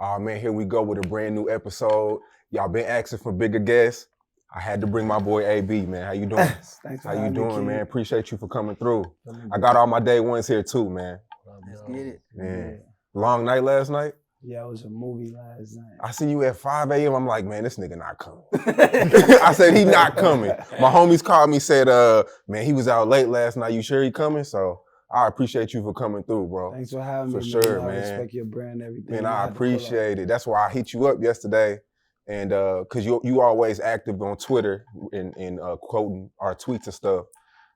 Oh man, here we go with a brand new episode. Y'all been asking for bigger guests. I had to bring my boy AB, man. How you doing? Thanks for How you having me, doing, kid. man? Appreciate you for coming through. I got all my day ones here too, man. Let's get it. Man. Long night last night? Yeah, it was a movie last night. I see you at 5 a.m. I'm like, man, this nigga not coming. I said, he not coming. My homies called me, said, man, he was out late last night. You sure he coming? So I appreciate you for coming through, bro. Thanks for having me, For sure, man. I respect your brand and everything. Man, I appreciate it. That's why I hit you up yesterday. And because you always active on Twitter and quoting our tweets and stuff.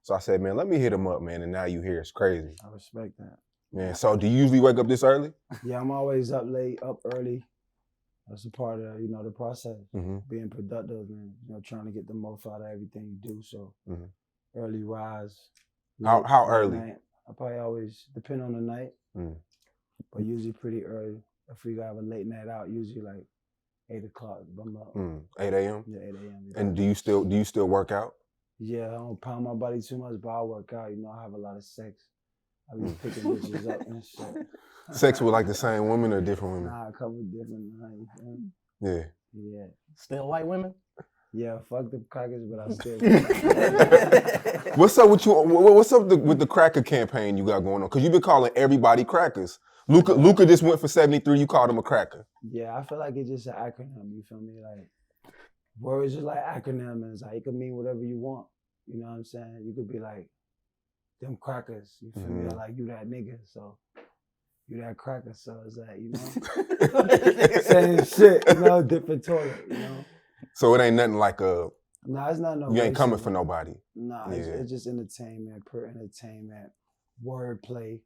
So I said, man, let me hit him up, man. And now you here. It's crazy. I respect that. Man, so do you usually wake up this early? Yeah, I'm always up late, up early. That's a part of, the process. Mm-hmm. Being productive and, trying to get the most out of everything you do. So early rise. How early? Night. I probably always depend on the night, but usually pretty early. If we have a late night out, usually like 8 o'clock. 8 a.m.? Yeah, 8 a.m. And do you still work out? Yeah, I don't pound my body too much, but I work out. I have a lot of sex. I be picking bitches up and shit. Sex with like the same women or different women? Nah, a couple different. Yeah. Yeah. Still white women? Yeah, fuck the crackers, but I still. What's up with you? What's up with the cracker campaign you got going on? Because you've been calling everybody crackers. Luka just went for 73. You called him a cracker. Yeah, I feel like it's just an acronym. You feel me? Like words is like acronym, and it's like it could mean whatever you want. You know what I'm saying? You could be like them crackers. You feel me? Or like you that nigga, so you that cracker. So it's like same shit. Different toilet. So it ain't nothing like a. Nah, it's not no. You ain't coming for nobody. Nah, it's just entertainment, pure entertainment, wordplay.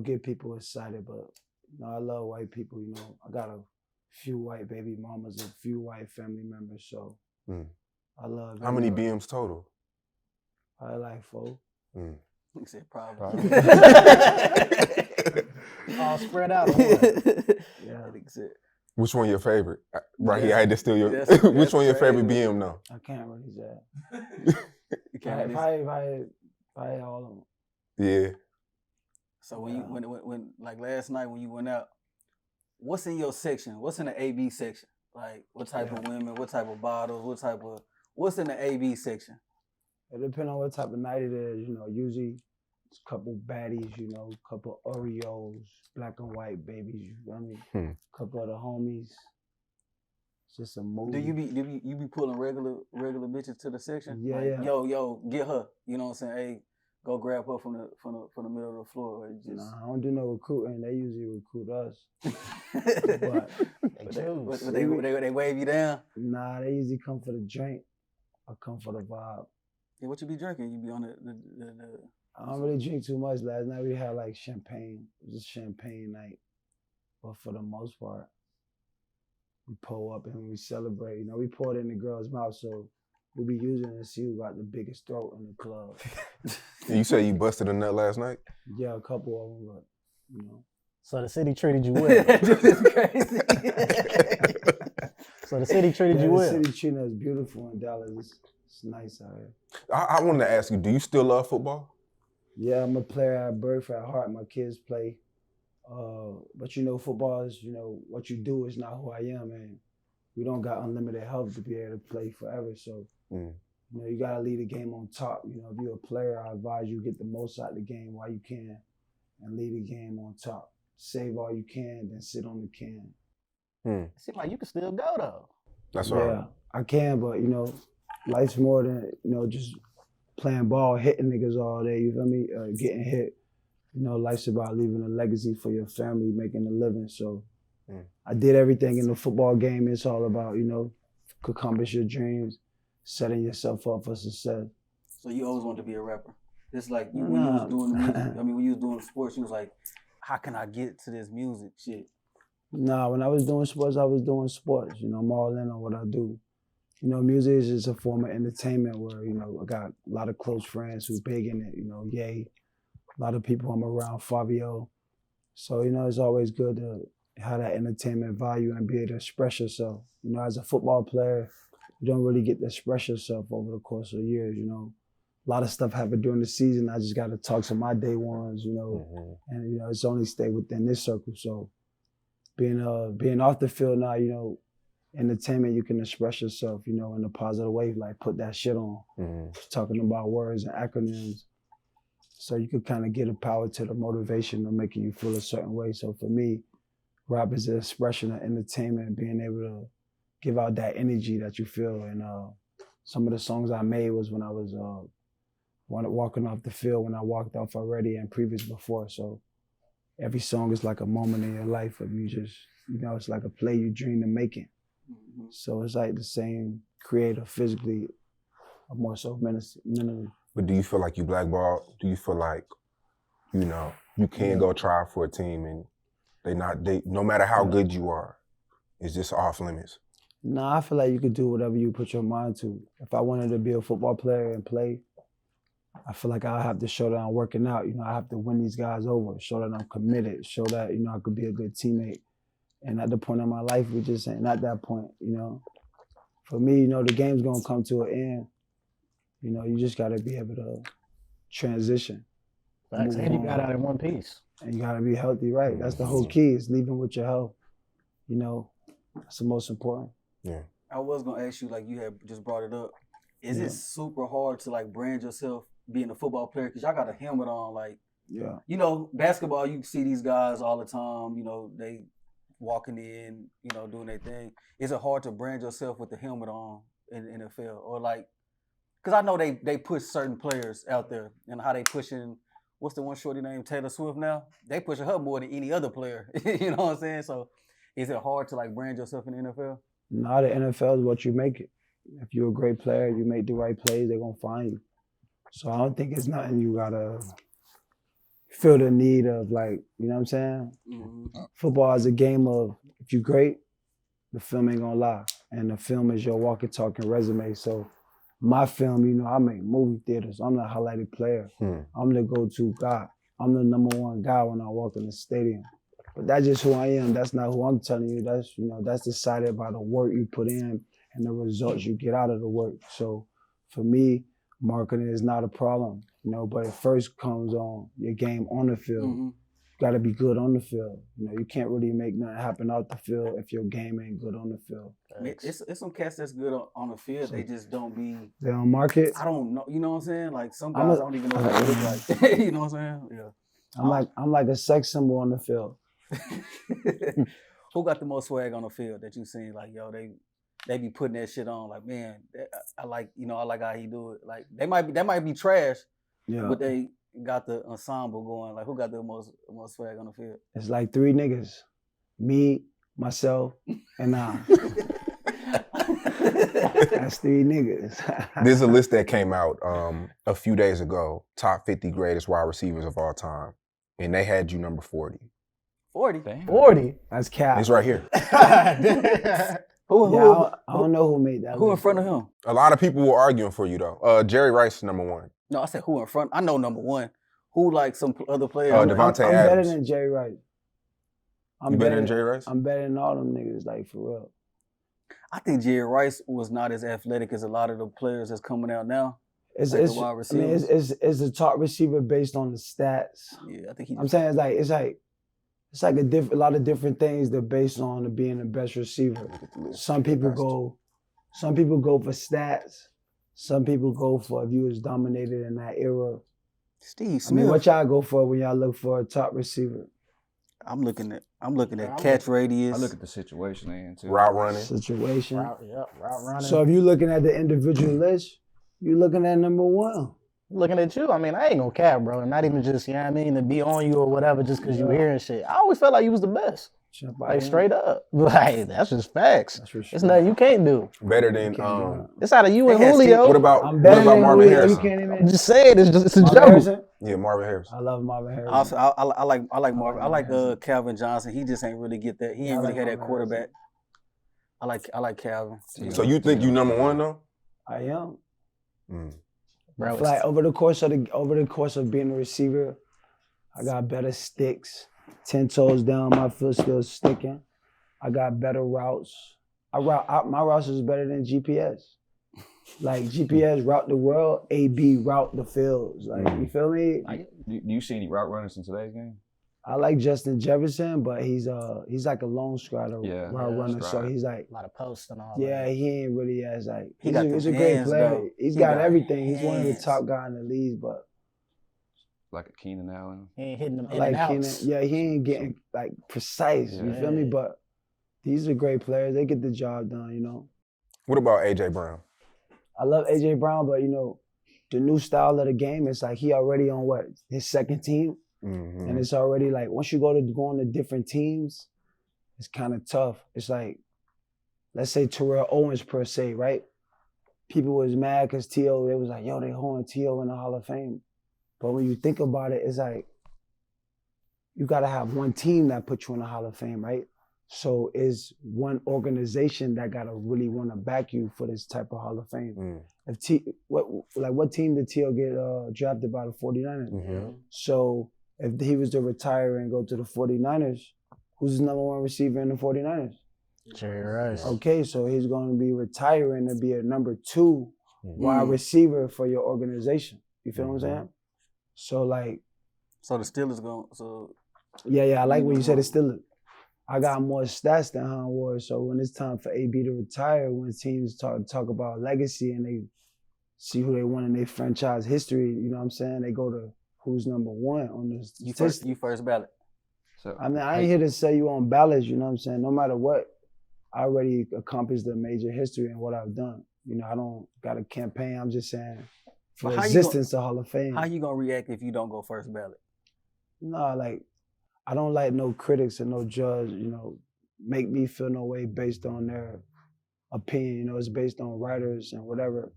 Get people excited. But I love white people. I got a few white baby mamas, a few white family members. So I love. How many BMs total? I like 4. He said probably. All spread out. Yeah. Which one your favorite? Right here, I had to steal your. That's Which one your favorite crazy. BM though? I can't really say. You can't Probably all of them. Yeah. So when like last night when you went out, what's in your section? What's in the AB section? Like what type of women? What type of bottles? What's in the AB section? It depends on what type of night it is. Usually it's a couple baddies. A couple Oreos, black and white babies. You feel me? A couple of the homies. It's just a movie. Do you be pulling regular bitches to the section? Yeah, like, yeah. Yo, get her. You know what I'm saying? Hey, go grab her from the middle of the floor. Nah, I don't do no recruiting. They usually recruit us. but they wave you down. Nah, they usually come for the drink. I come for the vibe. Yeah, what you be drinking? You be on the I don't really drink too much. Last night we had like champagne. It was a champagne night. But for the most part, we pull up and we celebrate. We pour it in the girl's mouth, so we be using it to see who got the biggest throat in the club. You say you busted a nut last night? Yeah, a couple of them, but So the city treated you well. This is crazy. So the city treated you well. The city treating us beautiful in Dallas. It's nice out here. I wanted to ask you, do you still love football? Yeah, I'm a player at birth, at heart. My kids play. But football is, what you do is not who I am, and we don't got unlimited help to be able to play forever. So, you got to leave the game on top. If you're a player, I advise you get the most out of the game while you can and leave the game on top. Save all you can, then sit on the can. It seems like you can still go, though. That's right. Yeah, I can, but, life's more than, just playing ball, hitting niggas all day, you feel me? Getting hit. Life's about leaving a legacy for your family, making a living. So I did everything in the football game. It's all about, accomplish your dreams, setting yourself up for success. So you always wanted to be a rapper? It's like when you was doing the music, when you was doing the sports, you was like, how can I get to this music shit? Nah, when I was doing sports, I was doing sports. I'm all in on what I do. Music is just a form of entertainment where, I got a lot of close friends who big in it, Yay. A lot of people I'm around, Fabio. So, it's always good to have that entertainment value and be able to express yourself. As a football player, you don't really get to express yourself over the course of years, A lot of stuff happened during the season. I just got to talk to my day ones, and, it's only stay within this circle. So being off the field now, you know, entertainment, you can express yourself, you know, in a positive way, like put that shit on. Talking about words and acronyms. So you could kind of get a power to the motivation of making you feel a certain way. So for me, rap is an expression of entertainment, being able to give out that energy that you feel. And some of the songs I made was when I was walking off the field, when I walked off already and previous before. So every song is like a moment in your life of you just, you know, it's like a play you dream of making. So it's like the same creator physically, or more so mentally. But do you feel like you blackballed? Do you feel like, you know, you can go try for a team and they no matter how good you are, it's just off limits? No, I feel like you could do whatever you put your mind to. If I wanted to be a football player and play, I feel like I have to show that I'm working out. You know, I have to win these guys over, show that I'm committed, show that, you know, I could be a good teammate. And at the point in my life, we just ain't at that point, you know. For me, you know, the game's gonna come to an end. You know, you just gotta be able to transition. And you got out in one piece. And you gotta be healthy, right? That's the whole key, is leaving with your health. You know, that's the most important. Yeah. I was gonna ask you, like you had just brought it up. Is it super hard to like brand yourself being a football player? Because y'all got a helmet on, like, you know, basketball, you see these guys all the time, you know, they walking in, you know, doing their thing. Is it hard to brand yourself with the helmet on in the NFL? Or like, because I know they push certain players out there and how they pushing, what's the one shorty named Taylor Swift now? They pushing her more than any other player. You know what I'm saying? So is it hard to like brand yourself in the NFL? No, the NFL is what you make it. If you're a great player, you make the right plays, they're going to find you. So I don't think it's nothing you got to feel the need of, like, you know what I'm saying? Football is a game of, if you're great, the film ain't going to lie. And the film is your walking, talking resume. So my film, you know, I make movie theaters. I'm the highlighted player. I'm the go-to guy. I'm the number one guy when I walk in the stadium. But that's just who I am. That's not who I'm telling you. That's, you know, that's decided by the work you put in and the results you get out of the work. So for me, marketing is not a problem, you know, but it first comes on your game on the field. You gotta be good on the field. You know, you can't really make nothing happen out the field if your game ain't good on the field. It's some cats that's good on the field. They just don't be. They don't market. I don't know. You know what I'm saying? Like some guys I don't even know what they look like. You know what I'm saying? Yeah. I'm like a sex symbol on the field. Who got the most swag on the field that you seen? Like, yo, they be putting that shit on. Like, man, I like how he do it. Like, they might be trash, but they got the ensemble going. Like, who got the most swag on the field? It's like 3 niggas. Me, myself, and I. That's 3 niggas. There's a list that came out a few days ago, top 50 greatest wide receivers of all time. And they had you number 40. 40? Damn. 40? That's cap. It's right here. I don't know who made that. Who in front of him? A lot of people were arguing for you, though. Jerry Rice is number 1. No, I said who in front. I know number 1. Who, like, some other players? Devontae Adams. I'm better than Jerry Rice. You better than Jerry Rice? I'm better than all them niggas, like, for real. I think Jerry Rice was not as athletic as a lot of the players that's coming out now. It's a top receiver based on the stats. Yeah, I think he. I'm saying it's like a lot of different things that based on being the best receiver. Some people go for stats. Some people go for if you was dominated in that era. Steve Smith. I mean, what y'all go for when y'all look for a top receiver? I'm looking at catch radius. I look at the situation in too. Route running. Situation. Route running. So if you're looking at the individual list, you're looking at number 1. Looking at you, I mean, I ain't gonna cap, bro. Not even just, you know what I mean, to be on you or whatever just because you hearing shit. I always felt like you was the best. Like, straight up. Like, that's just facts. It's nothing you can't do. Better than, it's out of you and Julio. What about Marvin Harrison? I'm just saying, it's a joke. Harrison? Yeah, Marvin Harrison. I love Marvin Harrison. Also, I like Marvin. I like Calvin Johnson. He just ain't really get that. He ain't really had that quarterback. I like Calvin. So you think you number 1 though? I am. Bro, like over the course of being a receiver, I got better sticks. 10 toes down, my foot still sticking. I got better routes. My routes is better than GPS. Like GPS route the world, AB route the fields. Like, you feel me? Do you see any route runners in today's game? I like Justin Jefferson, but he's like a lone strider, route runner. strider. So he's like A lot of posts and all yeah, that. he ain't really as like He he's a great hands, player. though. He's He got got everything. He's one of the hands. top guys in the league, but Like a Keenan Allen. He ain't hitting them in like and Keenan, outs. yeah, he ain't getting like precise. You feel me? Yeah. But these are great players. They get the job done. You know. What about AJ Brown? I love AJ Brown, but you know, the new style of the game, it's like he already on what, his second team? Mm-hmm. And it's already like, once you go on to different teams, it's kind of tough. It's like, let's say Terrell Owens per se, right? People was mad because T.O., they was like, yo, they holding T.O. in the Hall of Fame. But when you think about it, it's like, you got to have one team that puts you in the Hall of Fame, right? So is one organization that got to really want to back you for this type of Hall of Fame. If what team did T.O. get drafted by the 49ers? Mm-hmm. So if he was to retire and go to the 49ers, who's his number one receiver in the 49ers? Jerry Rice. Okay, so he's going to be retiring to be a number 2 wide receiver for your organization. You feel what I'm saying? So like, So the Steelers going. So yeah, I like when you said the Steelers. I got more stats than Han Ward, so when it's time for AB to retire, when teams talk about legacy and they see who they want in their franchise history, you know what I'm saying? They go to who's number 1 on this. you first ballot. So I mean, I ain't here to say you on ballots, you know what I'm saying? No matter what, I already accomplished the major history in what I've done. You know, I don't got a campaign. I'm just saying for But how you existence of Hall of Fame. How you gonna react if you don't go first ballot? No, like, I don't like no critics and no judge, you know, make me feel no way based on their opinion. You know, it's based on writers and whatever.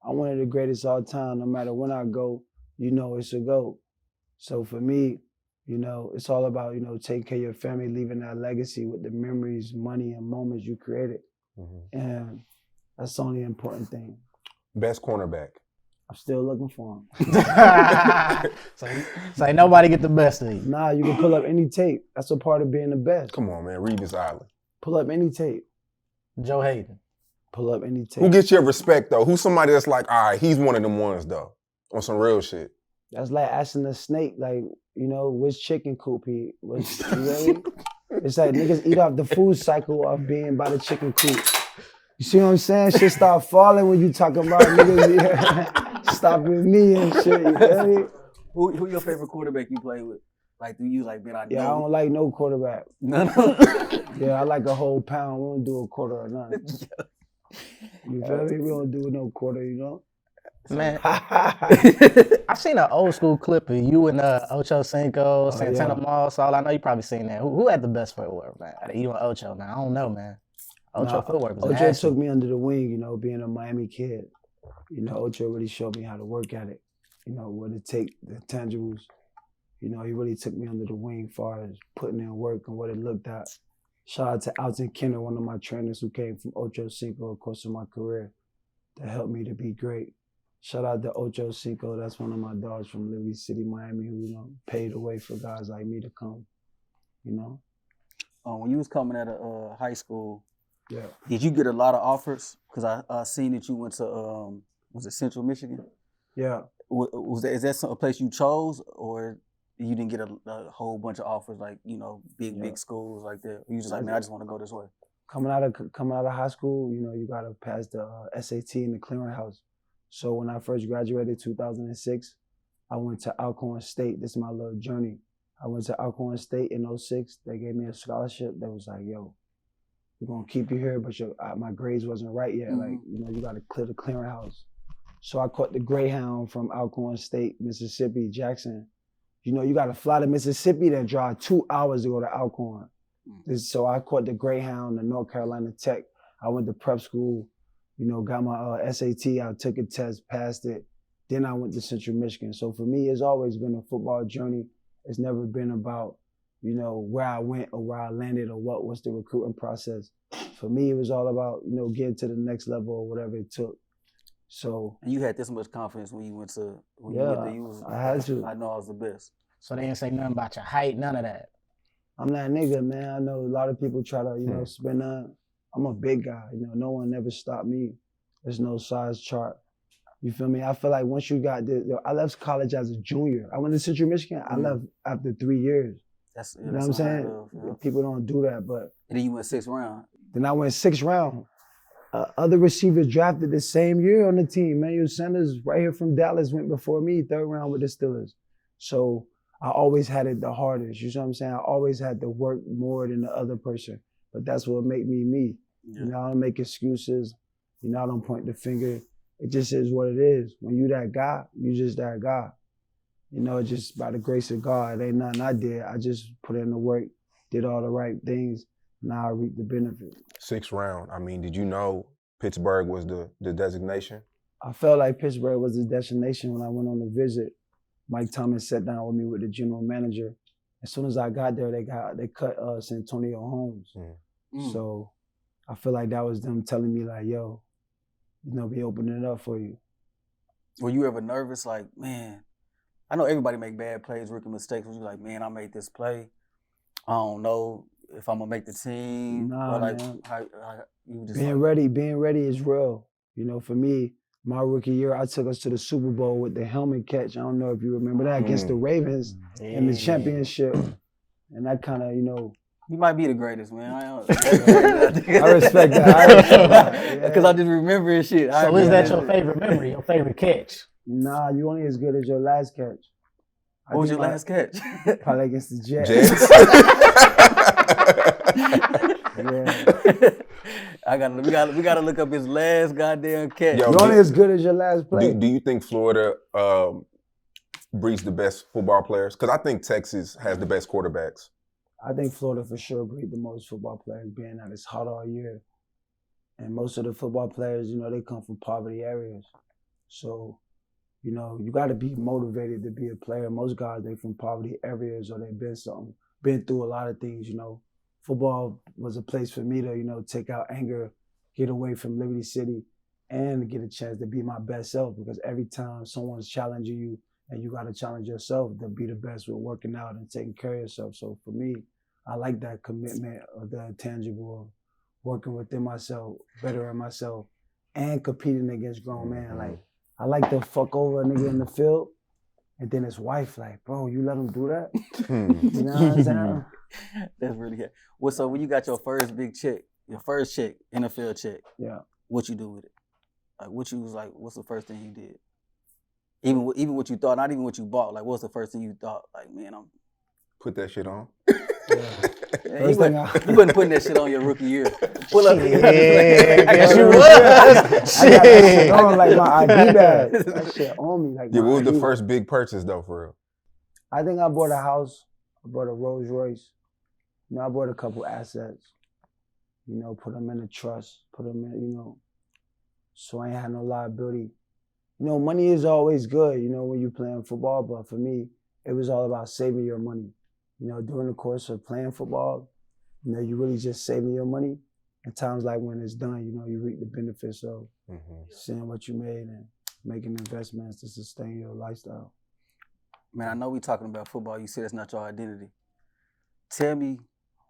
I'm one of the greatest all time. No matter when I go, you know it's a go. So for me, you know, it's all about, you know, taking care of your family, leaving that legacy with the memories, money, and moments you created. And that's the only important thing. Best cornerback. I'm still looking for him. so ain't nobody get the best of you. Nah, you can pull up any tape. That's a part of being the best. Come on, man. Revis Island. Pull up any tape. Joe Hayden. Pull up any tape. Who gets your respect, though? Who's somebody that's like, all right, he's one of them ones, though, on some real shit? That's like asking the snake, like, you know, which chicken coop he was. You know? It's like niggas eat off the food cycle of being by the chicken coop. You see what I'm saying? Shit start falling when you talking about niggas stopping me and shit. You feel me? Who your favorite quarterback you play with? Like, do you like man? I don't like no quarterback. No. Yeah, I like a whole pound. We don't do a quarter or nothing. You feel me? We don't do no quarter, you know? Man, I seen an old school clip of you and Ocho Cinco, Santana Moss. All I know you probably seen that. Who had the best footwork, man? You and Ocho, man. I don't know, man. Ocho footwork was Ocho nasty. took me under the wing, you know, being a Miami kid. You know, Ocho really showed me how to work at it. You know, what it take, the tangibles. You know, he really took me under the wing as far as putting in work and what it looked at. Shout out to Alton Kenner, one of my trainers who came from Ocho Cinco, of course, in my career, that helped me to be great. Shout out to Ocho Cinco. That's one of my dogs from Liberty City, Miami, who, you know, paid the way for guys like me to come, you know? When you was coming out of high school, yeah, did you get a lot of offers? Because I seen that you went to, was it Central Michigan? Yeah. Is that a place you chose, or you didn't get a whole bunch of offers, like, you know, big schools like that? You just like, man, I just want to go this way. Coming out of high school, you know, you got to pass the SAT in the clearinghouse. So when I first graduated 2006, I went to Alcorn State. This is my little journey. I went to Alcorn State in 06. They gave me a scholarship that was like, yo, we're going to keep you here, but my grades wasn't right yet. Like, you know, you got to clear the clearinghouse. So I caught the Greyhound from Alcorn State, Mississippi, Jackson. You know, you got to fly to Mississippi, then drive 2 hours to go to Alcorn. So I caught the Greyhound, the North Carolina Tech. I went to prep school. You know, got my SAT, I took a test, passed it. Then I went to Central Michigan. So for me, it's always been a football journey. It's never been about, you know, where I went or where I landed or what was the recruiting process. For me, it was all about, you know, getting to the next level or whatever it took. So. And you had this much confidence when you went to, I had to. I know I was the best. So they didn't say nothing about your height, none of that. I'm that nigga, man. I know a lot of people try to, you know, spin on. I'm a big guy, you know, no one ever stopped me. There's no size chart. You feel me? I feel like once you got I left college as a junior. I went to Central Michigan, I left after 3 years. That's You know what I'm saying? People don't do that, but. And then you went 6th round. Then I went 6th round. Other receivers drafted the same year on the team. Manuel Sanders, right here from Dallas, went before me, 3rd round with the Steelers. So I always had it the hardest. You know what I'm saying? I always had to work more than the other person. But that's what made me me. Yeah. You know, I don't make excuses. You know, I don't point the finger. It just is what it is. When you that guy, you just that guy. You know, just by the grace of God, it ain't nothing I did. I just put in the work, did all the right things. Now I reap the benefit. 6th round. I mean, did you know Pittsburgh was the designation? I felt like Pittsburgh was the destination when I went on the visit. Mike Thomas sat down with me with the general manager. As soon as I got there, they cut Santonio Holmes. So I feel like that was them telling me like, yo, you know, be opening it up for you. Were you ever nervous? Like, man, I know everybody make bad plays, rookie mistakes. Was you like, man, I made this play. I don't know if I'm gonna make the team. Nah, like, man. how you just being ready is real. You know, for me, my rookie year, I took us to the Super Bowl with the helmet catch. I don't know if you remember that against the Ravens in the championship. And that kind of, you know. You might be the greatest, man. I respect that. Because I just remember shit. So is that your favorite memory, your favorite catch? Nah, you only as good as your last catch. What was your last catch? Probably against the Jets. Yeah. We gotta look up his last goddamn catch. You're only as good as your last play. Do you think Florida breeds the best football players? Because I think Texas has the best quarterbacks. I think Florida for sure breed the most football players, being that it's hot all year. And most of the football players, you know, they come from poverty areas. So, you know, you got to be motivated to be a player. Most guys, they from poverty areas or they've been through a lot of things, you know. Football was a place for me to, you know, take out anger, get away from Liberty City, and get a chance to be my best self. Because every time someone's challenging you and you got to challenge yourself to be the best with working out and taking care of yourself. So for me, I like that commitment of the tangible of working within myself, bettering myself, and competing against grown men. Like, I like to fuck over a nigga in the field, and then his wife like, bro, you let him do that? You know what I'm saying? That's really good. Well, so when you got your first big check, your first check, NFL check, what you do with it? Like, what you was like, what's the first thing you did? Even what you thought, not even what you bought. Like, what's the first thing you thought? Like, man, I'm put that shit on. Yeah, you wasn't putting that shit on your rookie year. Pull up. Yeah, you was. I got that shit on like my ID badge. That shit on me. Like, what was the first big purchase though, for real? I think I bought a house. I bought a Rolls Royce. You know, I bought a couple assets. You know, put them in a trust. Put them in, you know, so I ain't had no liability. You know, money is always good, you know, when you're playing football. But for me, it was all about saving your money. You know, during the course of playing football, you know, you really just saving your money. At times like when it's done, you know, you reap the benefits of seeing what you made and making investments to sustain your lifestyle. Man, I know we talking about football. You said it's not your identity. Tell me,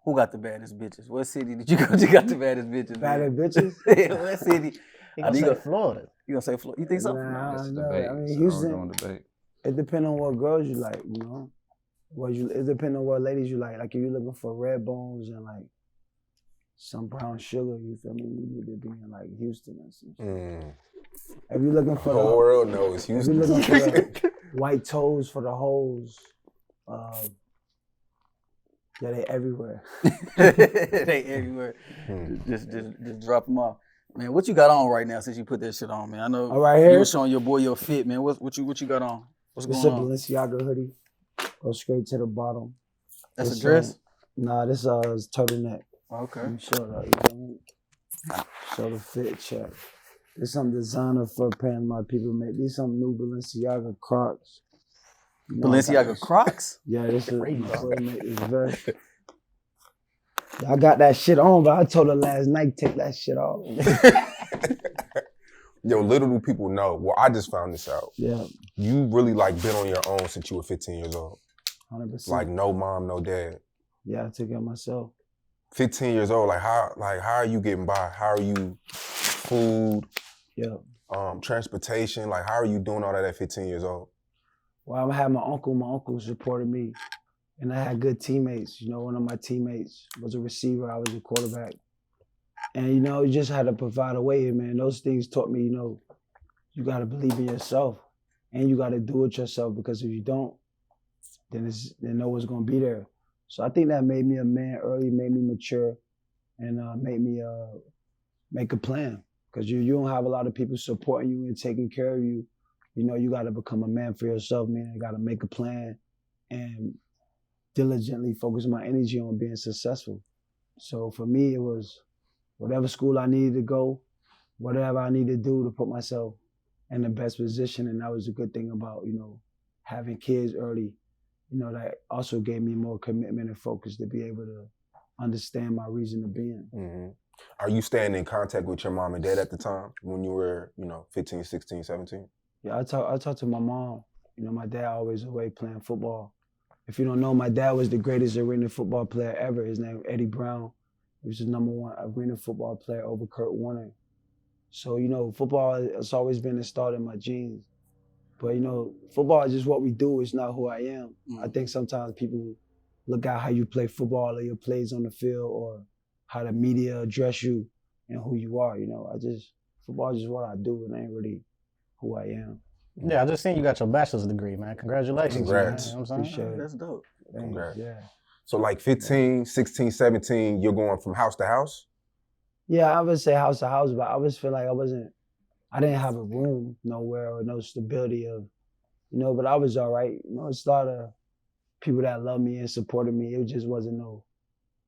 who got the baddest bitches? What city did you go to got the baddest bitches? Baddest bitches? Yeah, what city? You gonna say Florida. You gonna say Florida? You think so? Nah, That's no. debate. I mean, It's Houston, ongoing debate. it depends on what girls you like, you know? It depends on what ladies you like. Like, if you're looking for red bones and, like, some brown sugar, you feel me? You need to be in, like, Houston or something. If you're looking for the whole world knows Houston. If you're looking for the white toes for the hoes, yeah, they everywhere. They everywhere. Just drop them off. Man, what you got on right now since you put that shit on, man? I know right here? You were showing your boy your fit, man. What you got on? What's going on? It's a Balenciaga hoodie. Go straight to the bottom. That's a dress? Nah, this is turtleneck. Okay. I'm sure that, you feel me? Show the fit check. There's some designer fur pants my people make. These some new Balenciaga Crocs. You know, Balenciaga Crocs? Yeah, this is make this vest. I got that shit on, but I told her last night take that shit off. Yo, little do people know. Well, I just found this out. Yeah. You really like been on your own since you were 15 years old. 100%. Like no mom, no dad. Yeah, I took care of myself. 15 years old, how are you getting by? How are you food? Yeah. Transportation, like how are you doing all that at 15 years old? Well, I had my uncle. My uncle supported me. And I had good teammates. You know, one of my teammates was a receiver. I was a quarterback. And, you know, you just had to provide a way, man. Those things taught me, you know, you got to believe in yourself. And you got to do it yourself, because if you don't, then no one's going to be there. So I think that made me a man early, made me mature, and made me make a plan. Because you don't have a lot of people supporting you and taking care of you. You know, you got to become a man for yourself, man. You got to make a plan and diligently focus my energy on being successful. So for me, it was whatever school I needed to go, whatever I needed to do to put myself in the best position. And that was a good thing about, you know, having kids early. You know, that also gave me more commitment and focus to be able to understand my reason of being. Mm-hmm. Are you staying in contact with your mom and dad at the time when you were, you know, 15, 16, 17? Yeah, I talk to my mom. You know, my dad always away playing football. If you don't know, my dad was the greatest arena football player ever. His name was Eddie Brown. He was the #1 arena football player over Kurt Warner. So, you know, football has always been the start in my genes. But, you know, football is just what we do. It's not who I am. I think sometimes people look at how you play football or your plays on the field or how the media address you and who you are. You know, football is just what I do. It ain't really who I am. Yeah, I just seen you got your bachelor's degree, man. Congratulations. Congrats. Man. You know what I'm saying? Appreciate it. That's dope. Congrats. Yeah. So like 15, 16, 17, you're going from house to house? Yeah, I would say house to house, but I always feel like I didn't have a room nowhere or no stability of, you know, but I was all right. You know, it's a lot of people that loved me and supported me. It just wasn't no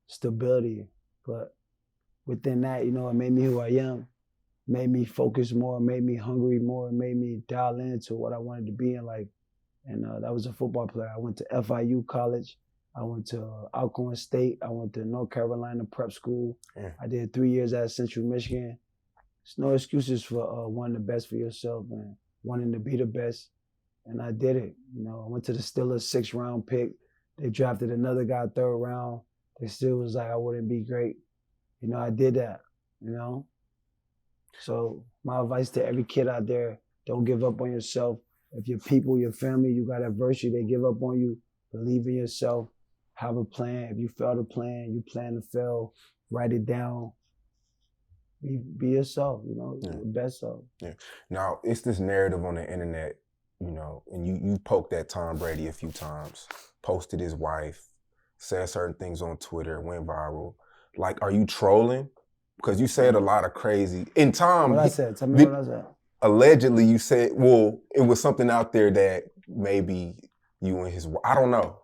stability. But within that, you know, it made me who I am, made me focus more, made me hungry more, made me dial into what I wanted to be in life. And that was a football player. I went to FIU college. I went to Alcorn State. I went to North Carolina prep school. Yeah. I did 3 years at Central Michigan. There's no excuses for wanting the best for yourself and wanting to be the best. And I did it. You know, I went to the Steelers 6th round pick. They drafted another guy 3rd round. They still was like, I wouldn't be great. You know, I did that, you know? So my advice to every kid out there, don't give up on yourself. If your people, your family, you got adversity, they give up on you, believe in yourself, have a plan. If you fail to plan, you plan to fail, write it down. Be yourself, you know, Yeah. your best self. Yeah. Now, it's this narrative on the internet, you know, and you poked at Tom Brady a few times, posted his wife, said certain things on Twitter, went viral. Like, are you trolling? Because you said a lot of crazy. In Tom, What I said, tell me what I said. Allegedly, you said, well, it was something out there that maybe you and his wife, I don't know.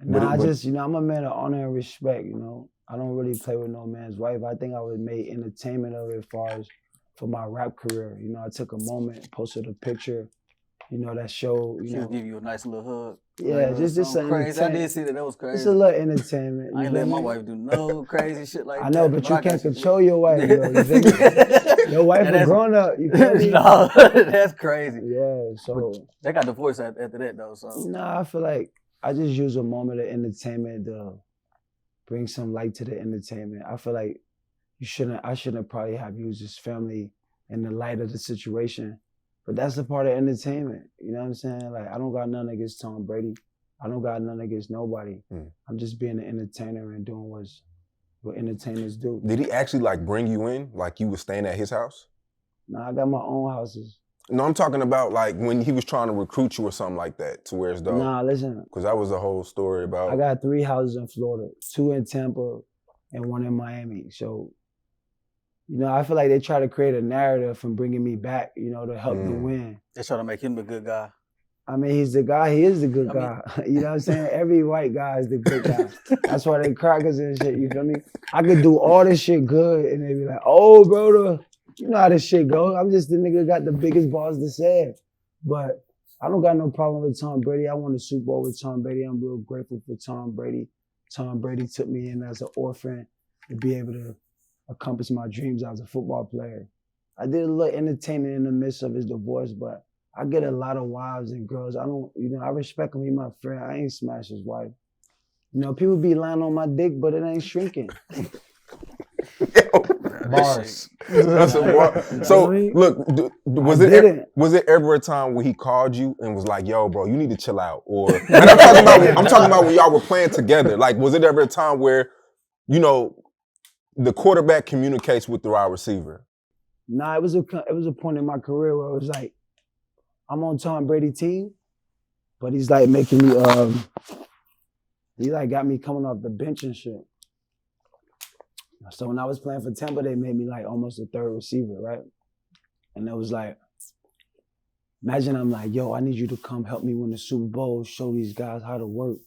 Nah, you know, I'm a man of honor and respect, you know. I don't really play with no man's wife. I think I was made entertainment of it as far as for my rap career. You know, I took a moment, posted a picture, you know, that showed, you She'll know. give you a nice little hug. Yeah, like, just something crazy. I did see that. That was crazy. It's a little entertainment. I ain't let my wife do no crazy shit like that. I know, but you can't control your wife. You know, your wife a grown up. You feel me? No, that's crazy. Yeah, so. But they got divorced after that, though. So. Nah, I feel like I just use a moment of entertainment to bring some light to the entertainment. I feel like I shouldn't probably have used his family in the light of the situation. But that's a part of entertainment. You know what I'm saying? Like, I don't got nothing against Tom Brady. I don't got nothing against nobody. I'm just being an entertainer and doing what entertainers do. Did he actually like bring you in? Like you was staying at his house? Nah, I got my own houses. No, I'm talking about like when he was trying to recruit you or something like that to where it's dope. Nah, listen. Because that was the whole story about. I got 3 houses in Florida, 2 in Tampa and 1 in Miami. So, you know, I feel like they try to create a narrative from bringing me back, you know, to help them win. They try to make him the good guy. I mean, he's the guy. He is the good guy. You know what I'm saying? Every white guy is the good guy. That's why they crackers and shit. You feel me? I could do all this shit good, and they be like, "Oh, brother, you know how this shit go." I'm just the nigga got the biggest balls to say. But I don't got no problem with Tom Brady. I won the Super Bowl with Tom Brady. I'm real grateful for Tom Brady. Tom Brady took me in as an orphan to be able to accomplish my dreams as a football player. I did a little entertaining in the midst of his divorce, but I get a lot of wives and girls. I don't, you know, I respect him. He's my friend. I ain't smash his wife. You know, people be lying on my dick, but it ain't shrinking. that Bars. shit. That's a bar. So look, was it ever a time where he called you and was like, "Yo, bro, you need to chill out"? Or and I'm talking about when y'all were playing together. Like, was it ever a time where, you know, the quarterback communicates with the wide receiver? Nah, it was a point in my career where it was like, I'm on Tom Brady team, but he's like making me he like got me coming off the bench and shit. So when I was playing for Tampa, they made me like almost a third receiver, right? And it was like, imagine I'm like, yo, I need you to come help me win the Super Bowl, show these guys how to work,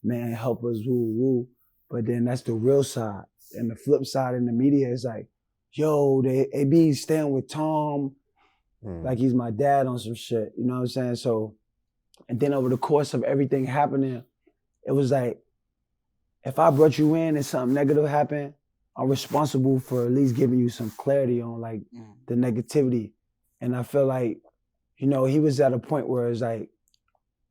man, help us, woo, woo. But then that's the real side. And the flip side in the media is like, yo, they AB staying with Tom, like he's my dad on some shit, you know what I'm saying? So, and then over the course of everything happening, it was like, if I brought you in and something negative happened, I'm responsible for at least giving you some clarity on like the negativity. And I feel like, you know, he was at a point where it's like,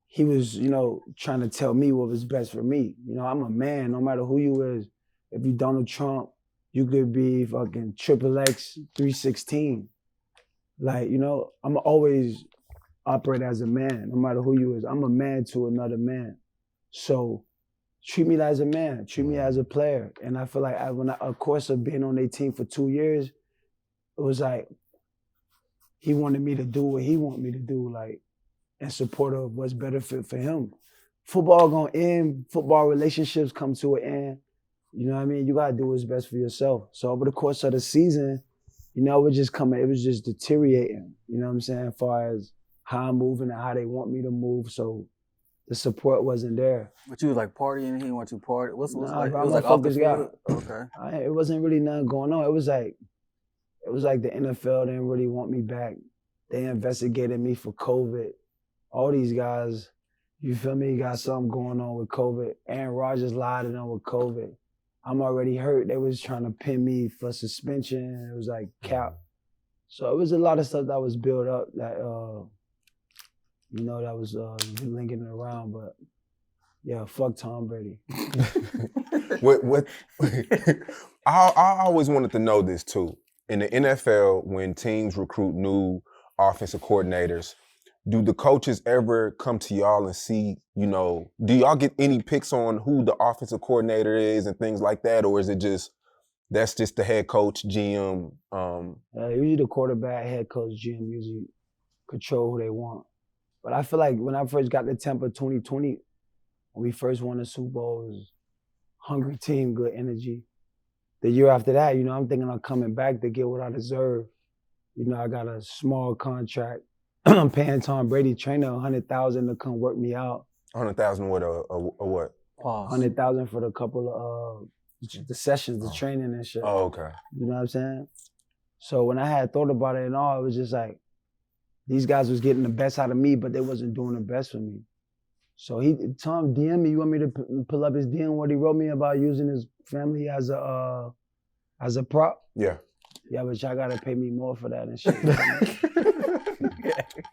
he was, you know, trying to tell me what was best for me. You know, I'm a man, no matter who you is. If you Donald Trump, you could be fucking XXX 316. Like, you know, I'm always operate as a man, no matter who you is. I'm a man to another man. So treat me as a man, treat me as a player. And I feel like of course of being on their team for 2 years, it was like, he wanted me to do what he wanted me to do, like, in support of what's better fit for him. Football gonna end, football relationships come to an end. You know what I mean? You gotta do what's best for yourself. So over the course of the season, you know, it was just deteriorating, you know what I'm saying, as far as how I'm moving and how they want me to move. So the support wasn't there. But you was like partying, he didn't want you to party. What's like? It I'm was a like off the focused guy. field. Okay. It wasn't really nothing going on. It was like the NFL didn't really want me back. They investigated me for COVID. All these guys, you feel me, got something going on with COVID. Aaron Rodgers lied to them with COVID. I'm already hurt. They was trying to pin me for suspension. It was like cap. So it was a lot of stuff that was built up that, you know, that was linking it around. But yeah, fuck Tom Brady. What? I always wanted to know this too. In the NFL, when teams recruit new offensive coordinators, do the coaches ever come to y'all and see, you know, do y'all get any picks on who the offensive coordinator is and things like that? Or is it just, that's just the head coach, GM? Usually the quarterback, head coach, GM usually control who they want. But I feel like when I first got to Tampa 2020, when we first won the Super Bowl, it was hungry team, good energy. The year after that, you know, I'm thinking I'm coming back to get what I deserve. You know, I got a small contract. I'm paying Tom Brady trainer $100,000 to come work me out. $100,000 what? A what? Pause. $100,000 for the couple of the sessions, the training and shit. Oh, okay. You know what I'm saying? So when I had thought about it and all, it was just like, these guys was getting the best out of me, but they wasn't doing the best for me. So Tom DM me, you want me to pull up his DM, what he wrote me about using his family as a prop? Yeah. Yeah, but y'all gotta pay me more for that and shit.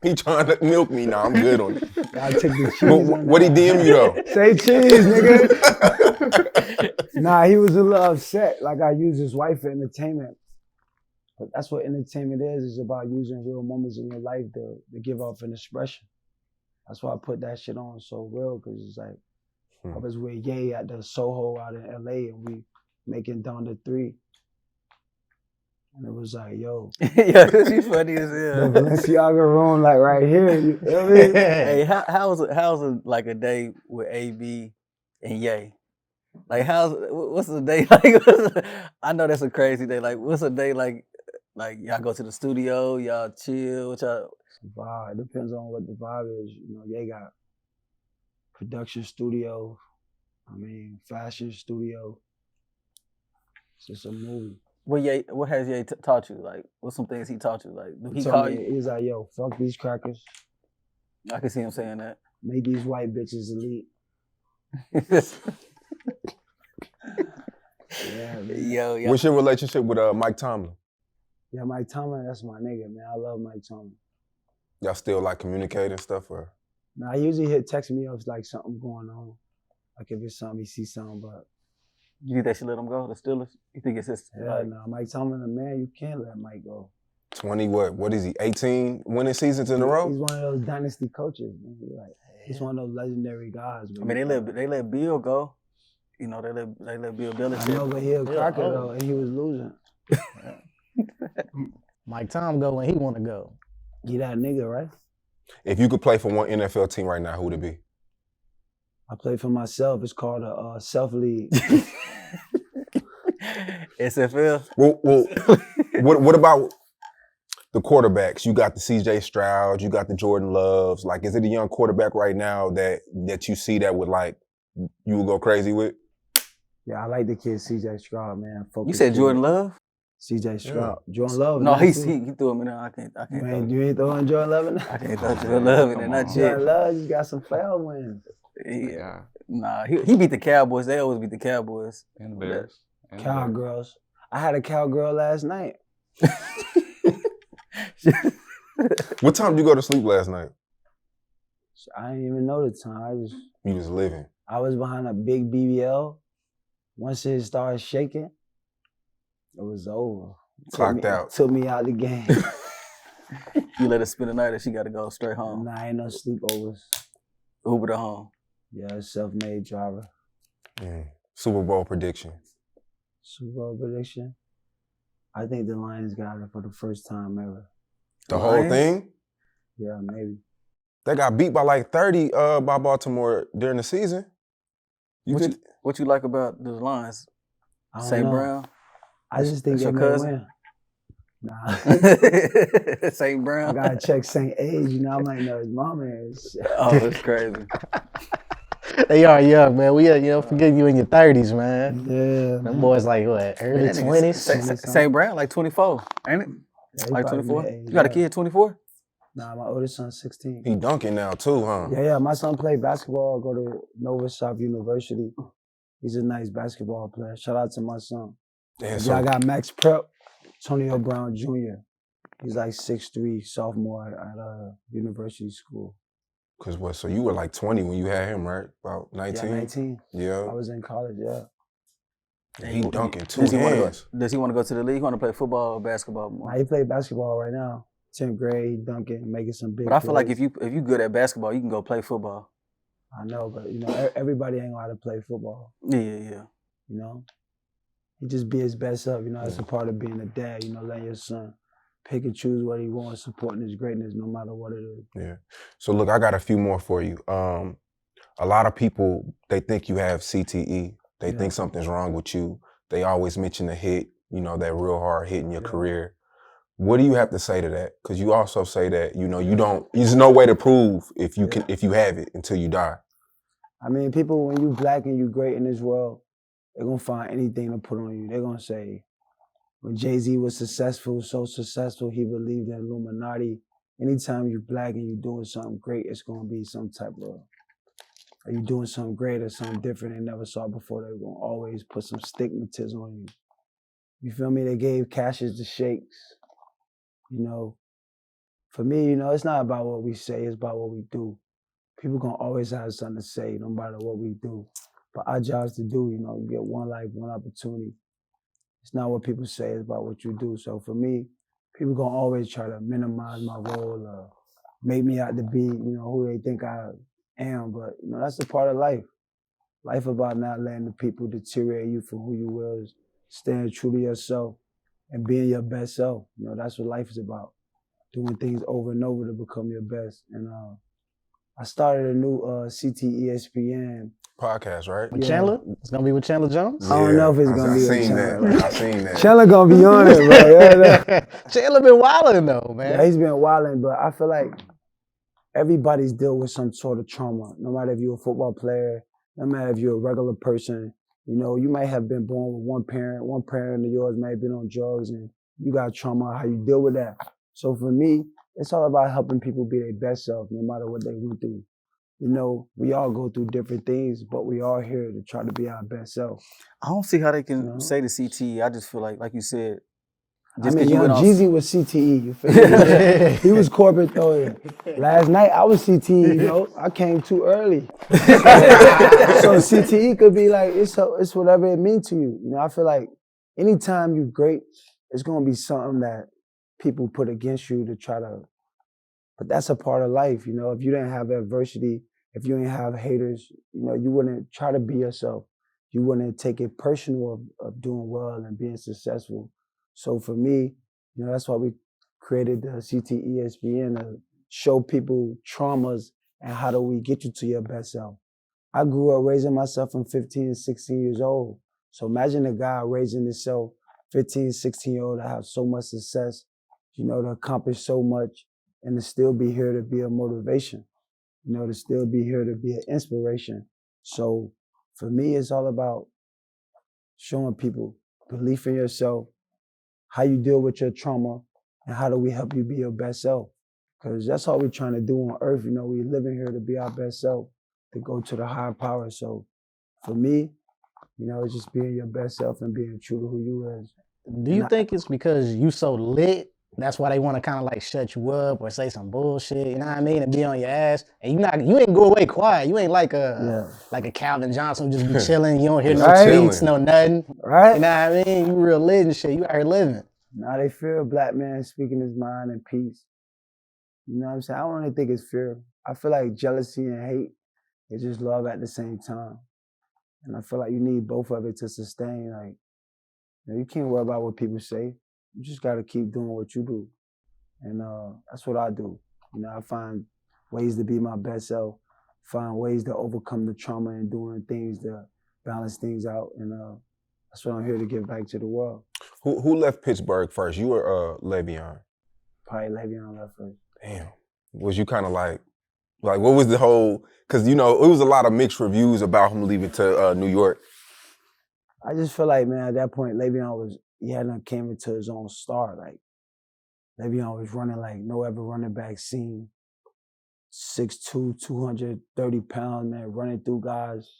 He trying to milk me now. I'm good on it. I take the cheese. What he DM you though? Say cheese, nigga. Nah, he was a little upset. Like I use his wife for entertainment. But that's what entertainment is. It's about using real moments in your life to give off an expression. That's why I put that shit on so real, because it's like, I was with Ye at the Soho out in LA and we making Down to 3. And it was like, yo. Yeah, you funny as hell. The Balenciaga room, like right here. You feel me? Hey, how's it like a day with AB and Ye? Like, what's the day like? I know that's a crazy day. Like, what's a day like? Like, y'all go to the studio, y'all chill, what y'all? Vibe. It depends on what the vibe is. You know, Ye got production studio. I mean, fashion studio. It's just a movie. What has Ye taught you? Like, what's some things he taught you? Like, do he told call me, you? He's like, yo, fuck these crackers. I can see him saying that. Make these white bitches elite. Yeah, man. Yo. What's your relationship with Mike Tomlin? Yeah, Mike Tomlin, that's my nigga, man. I love Mike Tomlin. Y'all still like communicate and stuff, or? Nah, he usually text me if like something going on. Like if it's something, he sees something, but You think they should let him go, the Steelers? You think it's his? Yeah, no, Mike Tomlin, the man, you can't let Mike go. 20 what? What is he? 18 winning seasons in a He's row? one of those dynasty coaches. Man. He's one of those legendary guys. I mean, they let Bill go. You know, they let Bill Belichick. I know, but he a cracker though, and he was losing. Mike Tom go when he want to go. He that nigga, right? If you could play for one NFL team right now, who would it be? I play for myself. It's called a self league. SFL. Well, what about the quarterbacks? You got the C.J. Stroud, you got the Jordan Loves. Like, is it a young quarterback right now that you see that would like you would go crazy with? Yeah, I like the kid C.J. Stroud, man. You said Jordan Love? C.J. Stroud. Jordan Love. No, he threw him in there. I can't. Man, you ain't throwing Jordan Love in there? I can't throw Jordan Love in there. Not yet. Jordan Love just got some fail wins. Yeah. Nah, he beat the Cowboys. They always beat the Cowboys. And the Bears. Cowgirls. I had a cowgirl last night. What time did you go to sleep last night? I didn't even know the time. You just living. I was behind a big BBL. Once it started shaking, it was over. Clocked out. Took me out the game. You let her spend the night, or she got to go straight home. Nah, ain't no sleepovers. Uber to home. Yeah, self-made driver. Super Bowl prediction. Super Bowl prediction. I think the Lions got it for the first time ever. The whole thing? Yeah, maybe. They got beat by like 30 by Baltimore during the season. What you like about the Lions? St. Brown? I just think That's they your may cousin? win. Nah. St. Brown? I gotta check St. Age, you know, I might know his mama is. Oh, that's crazy. They are young, man. We forget you in your 30s, man. Yeah. Them boys like what, early 20s? St. Brown, like 24, ain't it? Yeah, Like 24? mid-age, You got a kid 24? Nah, my oldest son's 16. He dunking now too, huh? Yeah, my son played basketball, go to Nova South University. He's a nice basketball player. Shout out to my son. Yeah, I got Max Prep, Antonio Brown Jr. He's like 6'3", sophomore at university school. Cause what? So you were like 20 when you had him, right? About 19? Yeah, 19. Yeah. I was in college, yeah. He dunking two Does hands. he want to go to the league? He want to play football or basketball more? Nah, he play basketball right now. 10th grade, dunking, making some big But I feel like plays. if you good at basketball, you can go play football. I know, but you know, everybody ain't know how to play football. Yeah. You know, he just be his best self. You know, that's a part of being a dad. You know, letting your son pick and choose what he wants, supporting his greatness, no matter what it is. Yeah. So look, I got a few more for you. A lot of people, they think you have CTE. They think something's wrong with you. They always mention a hit. You know, that real hard hit in your career. What do you have to say to that? Because you also say that, you know, you don't, there's no way to prove if you can, if you have it until you die. I mean, people, when you black and you great in this world, they're going to find anything to put on you. They're going to say, when Jay-Z was successful, so successful, he believed in Illuminati. Anytime you black and you're doing something great, it's going to be some type of, are you doing something great or something different they never saw before? They're going to always put some stigmatism on you. You feel me? They gave Cassius the shakes. You know, for me, you know, it's not about what we say, it's about what we do. People gonna always have something to say, no matter what we do. But our job is to do, you know, you get one life, one opportunity. It's not what people say, it's about what you do. So for me, people gonna always try to minimize my role or make me out to be, you know, who they think I am. But, you know, that's a part of life. Life about not letting the people deteriorate you from who you were, staying true to yourself and being your best self. You know, that's what life is about. Doing things over and over to become your best. And I started a new CTESPN Podcast, right? With Chandler? It's going to be with Chandler Jones? I don't know if it's going to be with Chandler. I seen that. Chandler going to be on it, bro. Yeah, Chandler been wilding though, man. Yeah, he's been wilding, but I feel like everybody's dealt with some sort of trauma. No matter if you're a football player, no matter if you're a regular person, you know, you might have been born with one parent of yours may have been on drugs and you got trauma, how you deal with that. So for me, it's all about helping people be their best self, no matter what they went through. You know, we all go through different things, but we all here to try to be our best self. I don't see how they can say the CTE. I just feel like you said, Just I mean, 'cause you Young went on Jeezy was CTE. You feel me? He was corporate though. Last night I was CTE. You know, I came too early. So CTE could be like it's whatever it means to you. You know, I feel like anytime you're great, it's gonna be something that people put against you to try to. But that's a part of life. You know, if you didn't have adversity, if you didn't have haters, you know, you wouldn't try to be yourself. You wouldn't take it personal of doing well and being successful. So for me, you know, that's why we created the CTESPN to show people traumas and how do we get you to your best self. I grew up raising myself from 15 and 16 years old. So imagine a guy raising himself, 15, 16-year-old, to have so much success, you know, to accomplish so much and to still be here to be a motivation, you know, to still be here to be an inspiration. So for me, it's all about showing people belief in yourself, how you deal with your trauma, and how do we help you be your best self. Because that's all we're trying to do on earth. You know, we're living here to be our best self, to go to the higher power. So for me, you know, it's just being your best self and being true to who you is. Do you think it's because you so lit? That's why they want to kind of like shut you up or say some bullshit, you know what I mean, and be on your ass. And you ain't go away quiet. You ain't like a Calvin Johnson who just be chilling. You don't hear no Right. tweets, no nothing. Right? You know what I mean? You real lit and shit. You out here living. Now they fear a black man speaking his mind in peace. You know what I'm saying? I don't really think it's fear. I feel like jealousy and hate is just love at the same time. And I feel like you need both of it to sustain. Like, you know, you can't worry about what people say. You just got to keep doing what you do. And that's what I do. You know, I find ways to be my best self, find ways to overcome the trauma and doing things to balance things out. And that's what I'm here to give back to the world. Who left Pittsburgh first? You or Le'Veon? Probably Le'Veon left first. Damn. Was you kind of like what was the whole, because, you know, it was a lot of mixed reviews about him leaving to New York. I just feel like, man, at that point, Le'Veon he hadn't came into his own star. Like, Le'Veon was running like no other running back seen. 6'2", 230 pounds, man, running through guys.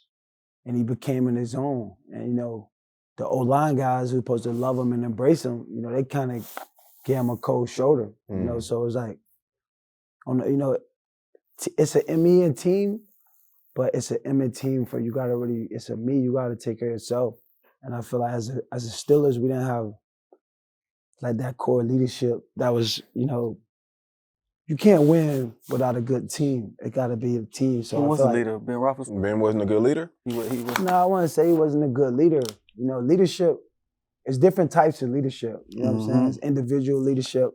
And he became in his own. And, you know, the O-line guys who were supposed to love him and embrace him, you know, they kind of gave him a cold shoulder, you know? So it was like, you know, it's an me and team, but it's an M and team for you got to really, it's a me, you got to take care of yourself. And I feel like as a Steelers, we didn't have like that core leadership that was, you know, you can't win without a good team. It got to be a team. So who was the leader? Ben Roethlisberger? Ben wasn't a good leader? He was. No, I want to say he wasn't a good leader. You know, leadership, it's different types of leadership. You know what I'm saying? It's individual leadership,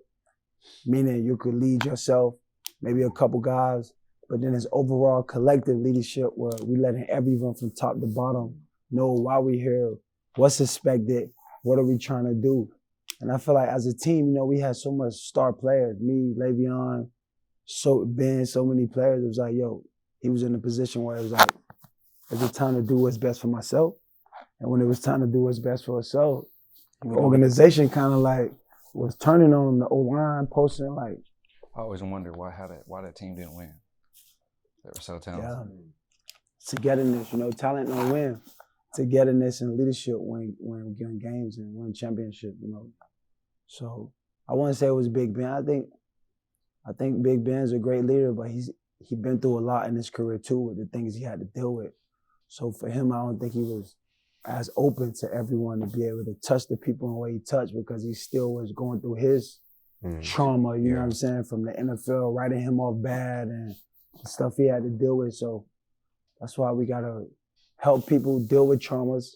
meaning you could lead yourself, maybe a couple guys, but then it's overall collective leadership where we letting everyone from top to bottom know why we're here, what's expected, what are we trying to do. And I feel like as a team, you know, we had so much star players, me, Le'Veon, Ben, so many players. It was like, yo, he was in a position where it was like, is it time to do what's best for myself? And when it was time to do what's best for herself, the organization kind of like was turning on him, the O-line, posting like. I always wondered why that team didn't win. They were so talented. Yeah. Togetherness, you know, talent don't win. Togetherness and leadership win games and win championship, you know. So I wouldn't say it was Big Ben. I think Big Ben's a great leader, but he's been through a lot in his career too with the things he had to deal with. So for him, I don't think he was as open to everyone to be able to touch the people in the way he touched because he still was going through his trauma, you know what I'm saying, from the NFL, writing him off bad and stuff he had to deal with. So that's why we gotta help people deal with traumas,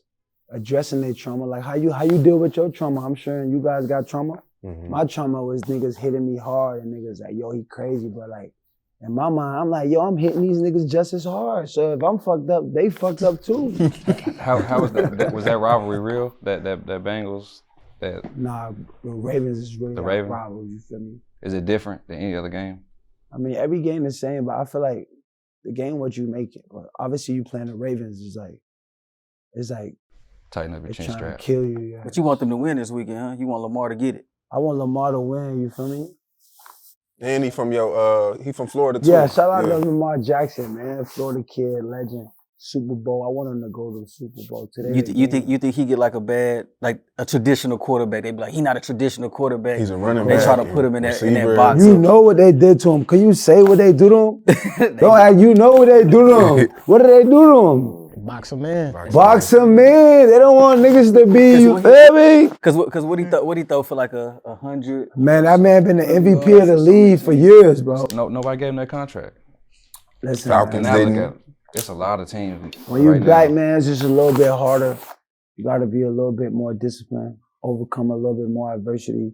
addressing their trauma. Like how you deal with your trauma. I'm sure you guys got trauma. My trauma was niggas hitting me hard and niggas like, yo, he crazy. But like, in my mind, I'm like, yo, I'm hitting these niggas just as hard. So if I'm fucked up, they fucked up too. How was that? Was that rivalry real? That Bengals? Nah, the Ravens is really the like rivalry, you feel me? Is it different than any other game? I mean, every game the same, but I feel like the game what you make it. But obviously you playing the Ravens is like Tighten up your chin trying strap. to kill you. Yeah. But you want them to win this weekend, huh? You want Lamar to get it. I want Lamar to win, you feel me? And he from Florida too. Yeah, shout out to Lamar Jackson, man. Florida kid, legend. Super Bowl. I want him to go to the Super Bowl today. You think he get like a traditional quarterback? They be like, he not a traditional quarterback. He's a running They back. try to put him in that receiver. box. You know what they did to him. Can you say what they do to him? Don't act, you know what they do to him. What do they do to him? Box him in. Box him in. They don't want niggas to be, you feel me? Cause what he throw for like 100? Man, that man been the MVP of the league for years, bro. Nobody gave him that contract. Listen, Falcons man, didn't. It's a lot of teams. when you right black, now. man, it's just a little bit harder. You got to be a little bit more disciplined, overcome a little bit more adversity,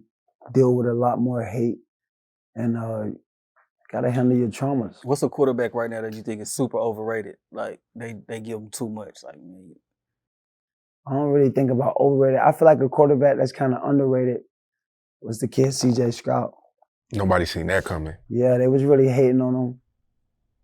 deal with a lot more hate, and got to handle your traumas. What's a quarterback right now that you think is super overrated? Like they give him too much. Like, man, I don't really think about overrated. I feel like a quarterback that's kind of underrated was the kid C.J. Stroud. Nobody seen that coming. Yeah, they was really hating on him.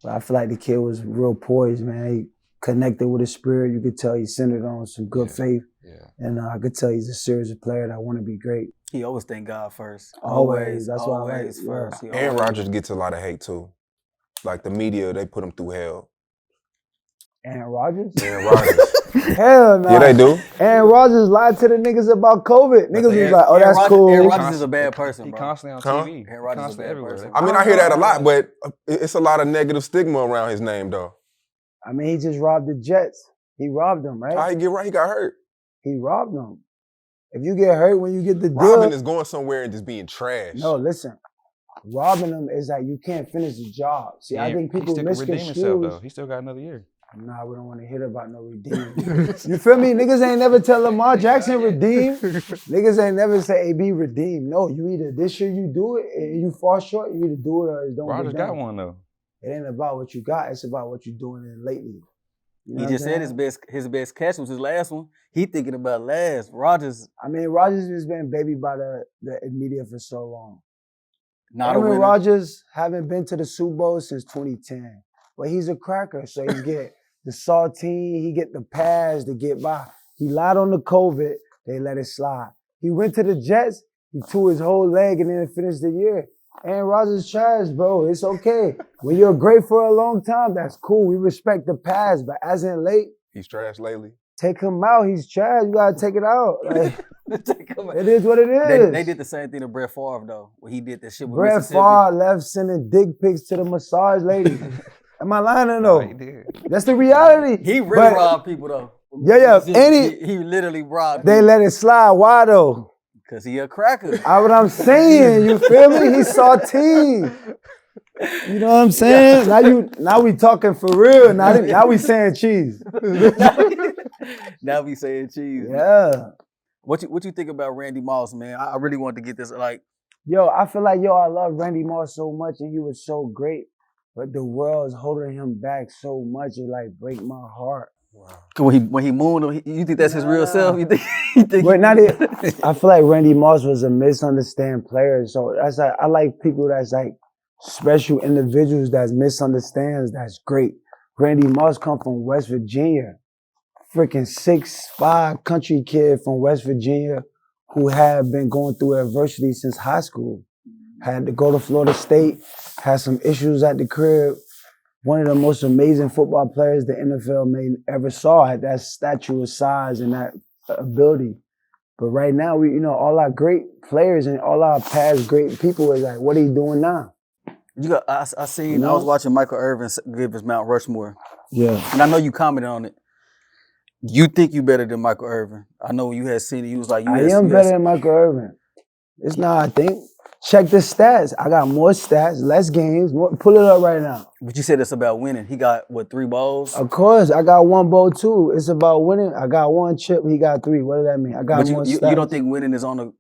But I feel like the kid was real poised, man. He connected with his spirit. You could tell he centered on some good faith. Yeah. And I could tell he's a serious player that want to be great. he always thank God first. Always. That's why I like, always first. He Aaron always- Rodgers gets a lot of hate too. Like the media, they put him through hell. Aaron Rodgers? Aaron Rodgers. Hell no. Yeah, they do. Aaron Rodgers lied to the niggas about COVID. Niggas was like, oh, Aaron that's Rodgers- cool. Aaron Rodgers is a bad person, He bro. constantly on Huh? TV. Aaron Rodgers is a Constantly bad everywhere. person. I mean, I hear that a lot, but it's a lot of negative stigma around his name, though. I mean, he just robbed the Jets. He robbed them, right? How he get right? He got hurt. He robbed them. If you get hurt when you get the Robin deal, is going somewhere and just being trash. no, listen. Robbing them is that you can't finish the job. See, I think people he still can redeem himself though. misconstrue. He still got another year. Nah, we don't want to hear about no redeem. You feel me? Niggas ain't never tell Lamar Jackson redeem. Niggas ain't never say AB redeem. No, you either this year you do it and you fall short, you either do it or it don't Rodgers get done. got one though. It ain't about what you got, it's about what you're doing in lately. You know He what just I'm said saying? his best catch was his last one. He thinking about last. Rodgers I mean, Rodgers has been babied by the media for so long. not a Aaron winner. Rodgers haven't been to the Super Bowl since 2010. But he's a cracker, so he get the saltine, he get the pass to get by. He lied on the COVID, they let it slide. He went to the Jets, he tore his whole leg and then finished the year. Aaron Rodgers trash, bro. It's okay. When you're great for a long time, that's cool. We respect the past, but as in late, He's trash lately. take him out. He's trash. You gotta take it out. Like, Come on. it is what it is. They did the same thing to Brett Favre though, when he did that shit with Brett Mississippi. Favre left sending dick pics to the massage lady. Am I lying or no? He did. That's the reality. He really But robbed people though. Yeah, He- and he literally robbed. they let it slide. Why though? Because he a cracker. That's what I'm saying. You feel me? He's saltine. You know what I'm saying? Now we talking for real. Now we saying cheese. Now we saying cheese. Yeah. What you think about Randy Moss, man? I really want to get this like. Yo, I feel like, I love Randy Moss so much and he was so great. But the world is holding him back so much, it like break my heart. When he mooned, you think that's his real self? You think? But not it. I feel like Randy Moss was a misunderstood player. So that's like, I like people that's like special individuals that's misunderstands. That's great. Randy Moss come from West Virginia, freaking 6'5" country kid from West Virginia who had been going through adversity since high school. Had to go to Florida State, had some issues at the crib. One of the most amazing football players the NFL may ever saw, had that stature of size and that ability. But right now, we, all our great players and all our past great people is like, what are you doing now? I seen. I was watching Michael Irvin give his Mount Rushmore, Yeah. and I know you commented on it. You think you better than Michael Irvin? I know when you had seen it, you was like, I am better than Michael Irvin. It's not, I think. Check the stats. I got more stats, less games. Pull it up right now. But you said it's about winning. He got, 3 balls? Of course, I got 1 bowl too. It's about winning. I got 1 chip. He got 3. What does that mean? I got But more you stats. don't think winning is on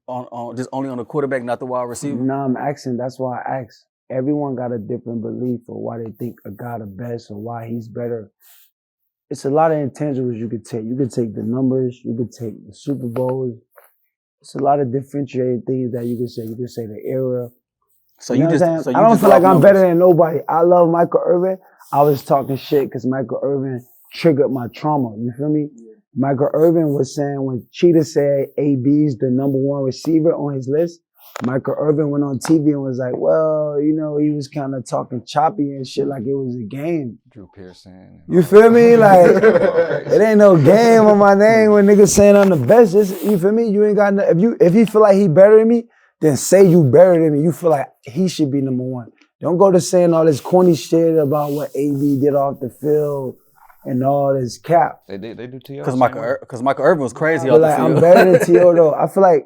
just only on the quarterback, not the wide receiver? No, I'm asking. That's why I ask. Everyone got a different belief of why they think a guy the best or why he's better. It's a lot of intangibles you could take. You could take the numbers. You could take the Super Bowls. It's a lot of differentiating things that you could say. You could say the era. So You know you what I'm just, saying? so I you don't just feel like off I'm numbers. better than nobody. I love Michael Irvin. I was talking shit because Michael Irvin triggered my trauma. You feel me? Michael Irvin was saying when Cheetah said AB's the #1 receiver on his list, Michael Irvin went on TV and was like, well, you know, he was kind of talking choppy and shit like it was a game. Drew Pearson. You feel me? Like, it ain't no game on my name when niggas saying I'm the best. You feel me? You ain't got no, if he feel like he better than me, then say you better than me. You feel like he should be number one. Don't go to saying all this corny shit about what AB did off the field and all this cap. They do T.O. Because Michael Irvin was crazy But off like, the I'm field. better than T.O. though. I feel like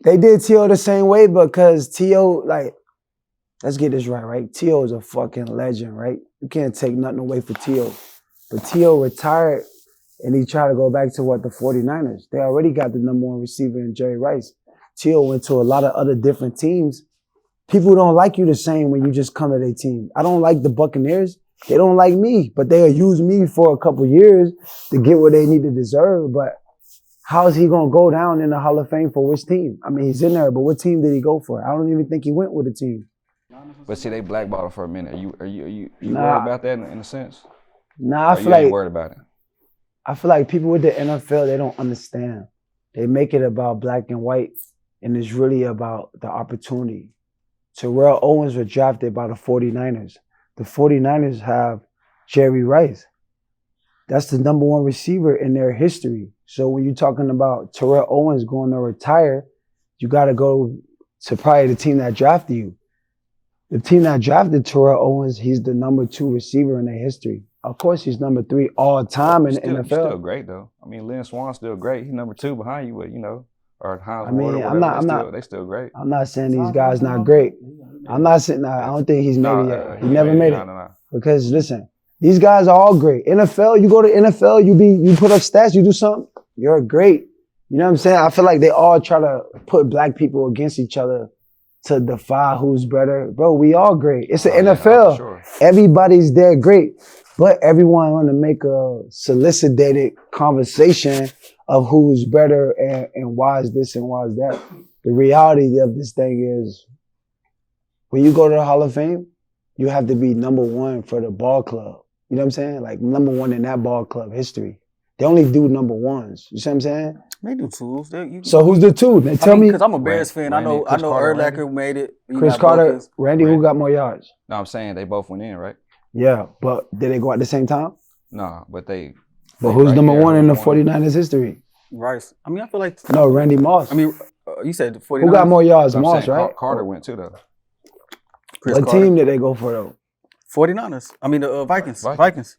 they did T.O. the same way because T.O. like, let's get this right? T.O. is a fucking legend, right? You can't take nothing away from T.O. But T.O. retired and he tried to go back to the 49ers. They already got the number one receiver in Jerry Rice. T.O. went to a lot of other different teams. People don't like you the same when you just come to their team. I don't like the Buccaneers. They don't like me, but they'll use me for a couple years to get what they need to deserve. But how is he going to go down in the Hall of Fame for which team? I mean, he's in there, but what team did he go for? I don't even think he went with a team. But see, they blackballed him for a minute. Are you Nah. worried about that in a sense? Nah, I Or feel you like ain't worried about it. I feel like people with the NFL, they don't understand. They make it about black and white, and it's really about the opportunity. Terrell Owens was drafted by the 49ers. The 49ers have Jerry Rice. That's the number one receiver in their history. So when you're talking about Terrell Owens going to retire, you got to go to probably the team that drafted you. The team that drafted Terrell Owens, he's the number 2 receiver in their history. Of course, he's number 3 all time in the NFL. He's still great though. I mean, Lynn Swan's still great. He's number 2 behind you, but you know, or Hines Ward or whatever. They still great. I'm not saying these guys not great. I'm not saying I don't think he's made it yet. He never made it. No. Because listen, these guys are all great. NFL, you go to NFL, you put up stats, you do something, you're great. You know what I'm saying? I feel like they all try to put black people against each other to defy who's better. Bro, we all great. It's the NFL. Sure. Everybody's there great. But everyone want to make a solicited conversation of who's better and why is this and why is that. The reality of this thing is when you go to the Hall of Fame, you have to be number 1 for the ball club. You know what I'm saying? Like number 1 in that ball club history. They only do number 1s. You see what I'm saying? They do 2s. So who's the 2? They tell me. Because I'm a Bears fan. I know Urlacher made it. Chris Carter, Randy, who got more yards? No, I'm saying they both went in, right? Yeah, but did they go at the same time? No, but they. But who's number 1 in the 49ers history? Rice. I mean, I feel like. No, Randy Moss. I mean, you said 49ers. Who got more yards? I'm Moss, saying right? Carter went too, though. What team did they go for, though? 49ers. I mean, the Vikings.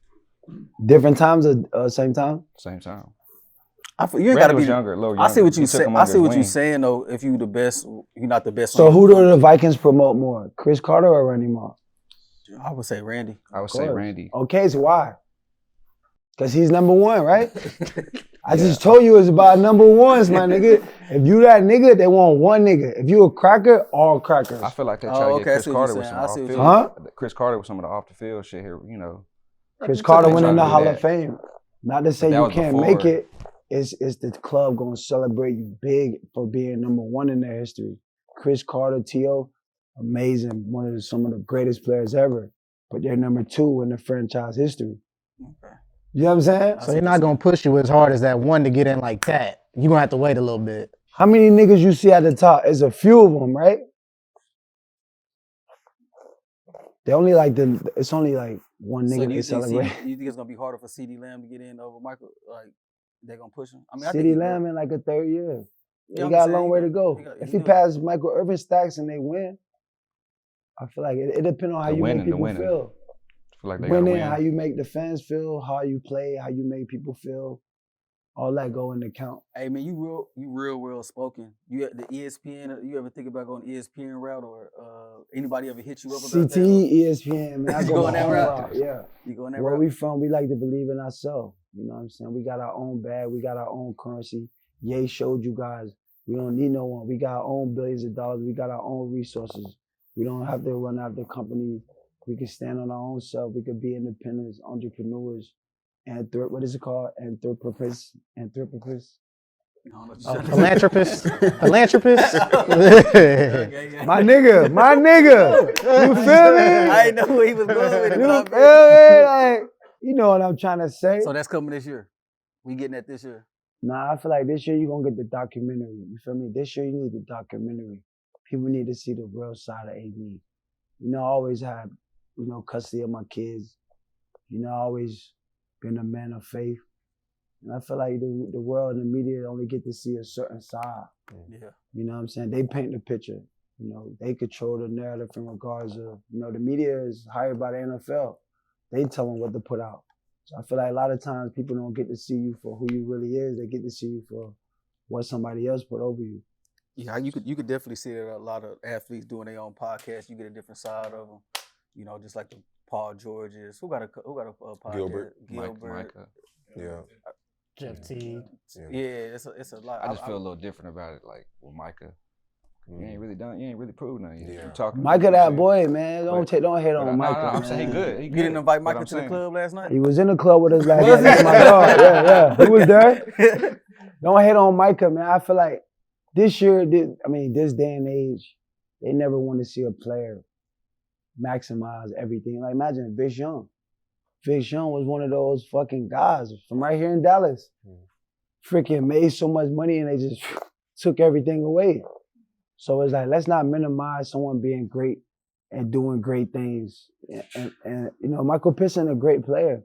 Different times or same time? Same time. You ain't got to be younger, a little I see younger. what you say. I see what you're saying though. If you the best, you're not the best. So who do the Vikings promote more, Chris Carter or Randy Moss? I would say Randy. I would say Randy. Okay, so why? Because he's number 1, right? I just told you it's about number 1s, my nigga. If you that nigga, they want one nigga. If you a cracker, all crackers. I feel like they try to get Chris Carter with some off the field. Huh? Chris Carter with some of the off the field shit here, you know. Chris Carter went in the Hall of Fame. Not to say you can't before. make it. It's the club gonna celebrate you big for being number 1 in their history. Chris Carter, T.O., amazing, some of the greatest players ever. But they're number 2 in the franchise history. Okay. You know what I'm saying? So they're not gonna push you as hard as that one to get in like that. You're gonna have to wait a little bit. How many niggas you see at the top? There's a few of them, right? They only it's only like one nigga they celebrate. You think it's gonna be harder for CeeDee Lamb to get in over Michael? Like they're gonna push him? I mean, CeeDee Lamb in like a 3rd year. You He know got what a I'm long way to saying? go. If he passes Michael Irvin stacks and they win, I feel like it depends on how you make people feel. I feel like they Winning, gotta win. how you make the fans feel, how you play, how you make people feel. All that go into count. Hey man, you real well spoken. You at the ESPN? You ever think about going ESPN route or anybody ever hit you up about CTE, that? ESPN, man. I You go going my that own route? route. Yeah. You going that Where route? we from, we like to believe in ourselves. You know what I'm saying? We got our own bag. We got our own currency. Ye showed you guys. We don't need no one. We got our own billions of dollars. We got our own resources. We don't have to run after companies. We can stand on our own self. We could be independents, entrepreneurs, and what is it called? Anthropophists. Philanthropist. Philanthropist. My nigga. You feel me? I didn't know where he was going with it. You but feel I me? Like, you know what I'm trying to say. So that's coming this year. We getting that this year. Nah, I feel like this year you're going to get the documentary. You feel me? This year you need the documentary. people need to see the real side of AB. You know, I always had, you know, custody of my kids. You know, I always been a man of faith. And I feel like the world and the media only get to see a certain side. Yeah. You know what I'm saying? They paint the picture. You know, they control the narrative in regards of, you know, the media is hired by the NFL. They tell them what to put out. So I feel like a lot of times people don't get to see you for who you really is. They get to see you for what somebody else put over you. Yeah, you could definitely see that a lot of athletes doing their own podcast. You get a different side of them. You know, just like the Paul Georges. Who got a podcast? Gilbert. Micah. Yeah. Jeff T. Yeah, it's a lot. I just feel a little different about it, like with Micah. You ain't really proved nothing yet. Yeah. You talking Micah, that boy, man. Don't hate on Micah. I'm saying he good. You didn't invite Micah to the club last night? He was in the club with us last night. That's my dog. Yeah. He was there. Don't hate on Micah, man. I feel like this year, this day and age, they never want to see a player maximize everything. Like, imagine Vince Young. Vince Young was one of those fucking guys from right here in Dallas. Freaking made so much money and they just took everything away. So it's like, let's not minimize someone being great and doing great things. And you know, Michael Pittman, a great player.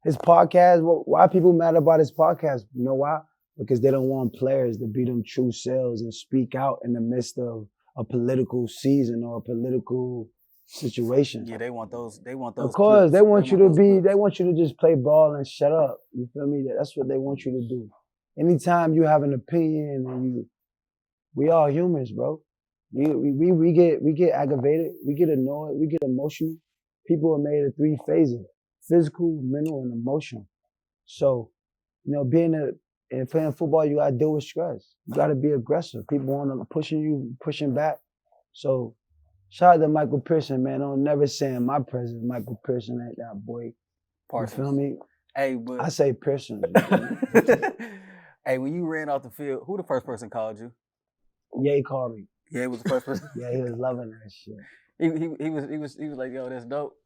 His podcast, why people mad about his podcast? You know why? Because they don't want players to be them true selves and speak out in the midst of a political season or a political situation. Yeah, they want those. Of course, they want you to just play ball and shut up. You feel me? That's what they want you to do. Anytime you have an opinion and we all humans, bro. We get aggravated, we get annoyed, we get emotional. People are made of 3 phases: physical, mental, and emotional. So, you know, and playing football, you gotta deal with stress. You gotta be aggressive. People want to pushing back. So, shout out to Michael Pearson, man. Don't never say in my presence, Michael Pearson ain't that boy. Parsons. You feel me? Hey, but I say Pearson. Hey, when you ran off the field, who the first person called you? Ye called me. Yeah, it was the first person. Yeah, he was loving that shit. He was like, yo, that's dope.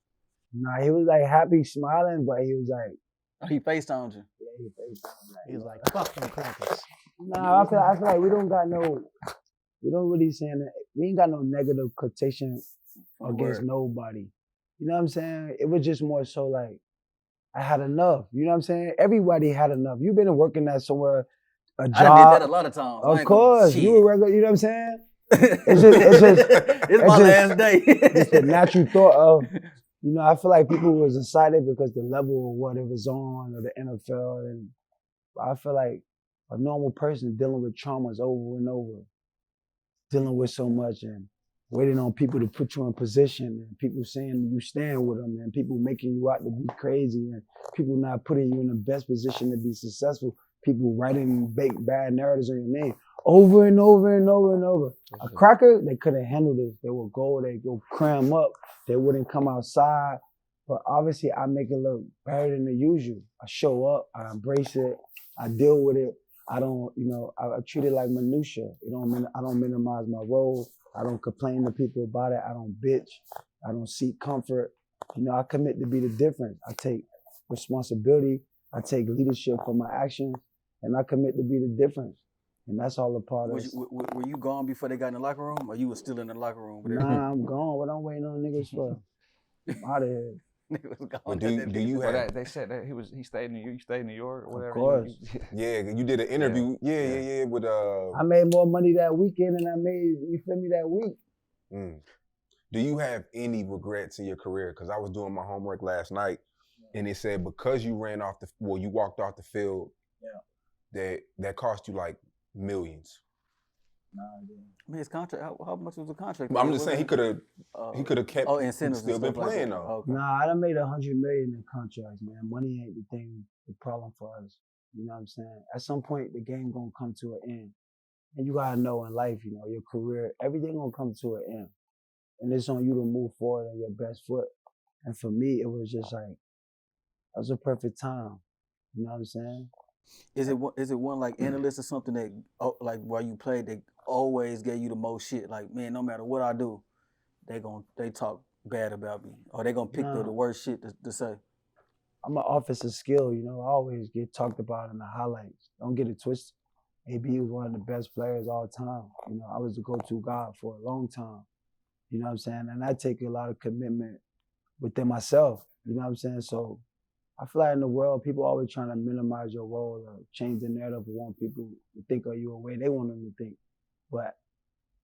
Nah, he was like happy, smiling, but he was like, He FaceTimed you. yeah, he FaceTimed. He was like, fuck them crackers. Nah, I feel like we don't really saying that. We ain't got no negative quotation against nobody. You know what I'm saying? It was just more so like, I had enough. You know what I'm saying? Everybody had enough. You've been working at somewhere, a job. I did that a lot of times. Of course. You were regular, you know what I'm saying? It's my last day. It's the natural thought of, you know, I feel like people was excited because the level of what it was on or the NFL. And I feel like a normal person dealing with traumas over and over, dealing with so much and waiting on people to put you in position and people saying you stand with them and people making you out to be crazy and people not putting you in the best position to be successful, people writing bad narratives on your name over and over and over and over. A cracker, they couldn't handle this. They would they'd go cram up. They wouldn't come outside. But obviously I make it look better than the usual. I show up, I embrace it, I deal with it. I don't, you know, I treat it like minutia. I don't minimize my role. I don't complain to people about it. I don't bitch. I don't seek comfort. You know, I commit to be the difference. I take responsibility. I take leadership for my actions, and I commit to be the difference. And that's all a part of it. Were you gone before they got in the locker room, or you were still in the locker room? Nah, I'm gone. What I'm waiting on niggas for? I'm out of here. But do you have? They said that he stayed in New York. You stayed in New York or whatever. Of course. Yeah, you did an interview. Yeah. With I made more money that weekend than I made. You feel me that week? Do you have any regrets in your career? Because I was doing my homework last night, and it said because you you walked off the field, that cost you like millions. Nah, I didn't. I mean, his contract. How much was the contract? I'm just saying he could have kept. Incentives. Still been playing like though. Okay. Nah, I done made $100 million in contracts, man. Money ain't the problem for us. You know what I'm saying? At some point, the game gonna come to an end, and you gotta know in life, you know, your career, everything gonna come to an end, and it's on you to move forward on your best foot. And for me, it was just like, that was a perfect time. You know what I'm saying? Is it one like analyst or something that like while you played, they always gave you the most shit? Like, man, no matter what I do, they talk bad about me, or they gonna pick the worst shit to say. I'm an officer skill, you know. I always get talked about in the highlights. Don't get it twisted. AB was one of the best players all time. You know, I was the go-to guy for a long time. You know what I'm saying? And I take a lot of commitment within myself. You know what I'm saying? So I feel like in the world, people always trying to minimize your role or change the narrative or want people to think of you a way they want them to think. But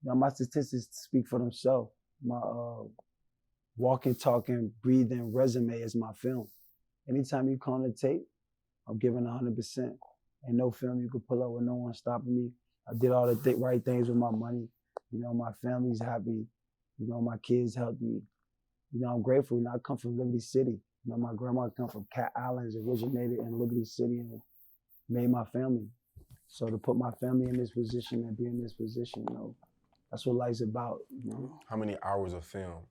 you know, my statistics speak for themselves. My walking, talking, breathing resume is my film. Anytime you come on the tape, I'm giving 100%. Ain't no film you could pull up with no one stopping me. I did all the right things with my money. You know, my family's happy. You know, my kids healthy. You know, I'm grateful. You know, I come from Liberty City. You know, my grandma come from Cat Islands, originated in Liberty City and made my family. So to put my family in this position and be in this position, you know, that's what life's about, you know. How many hours of film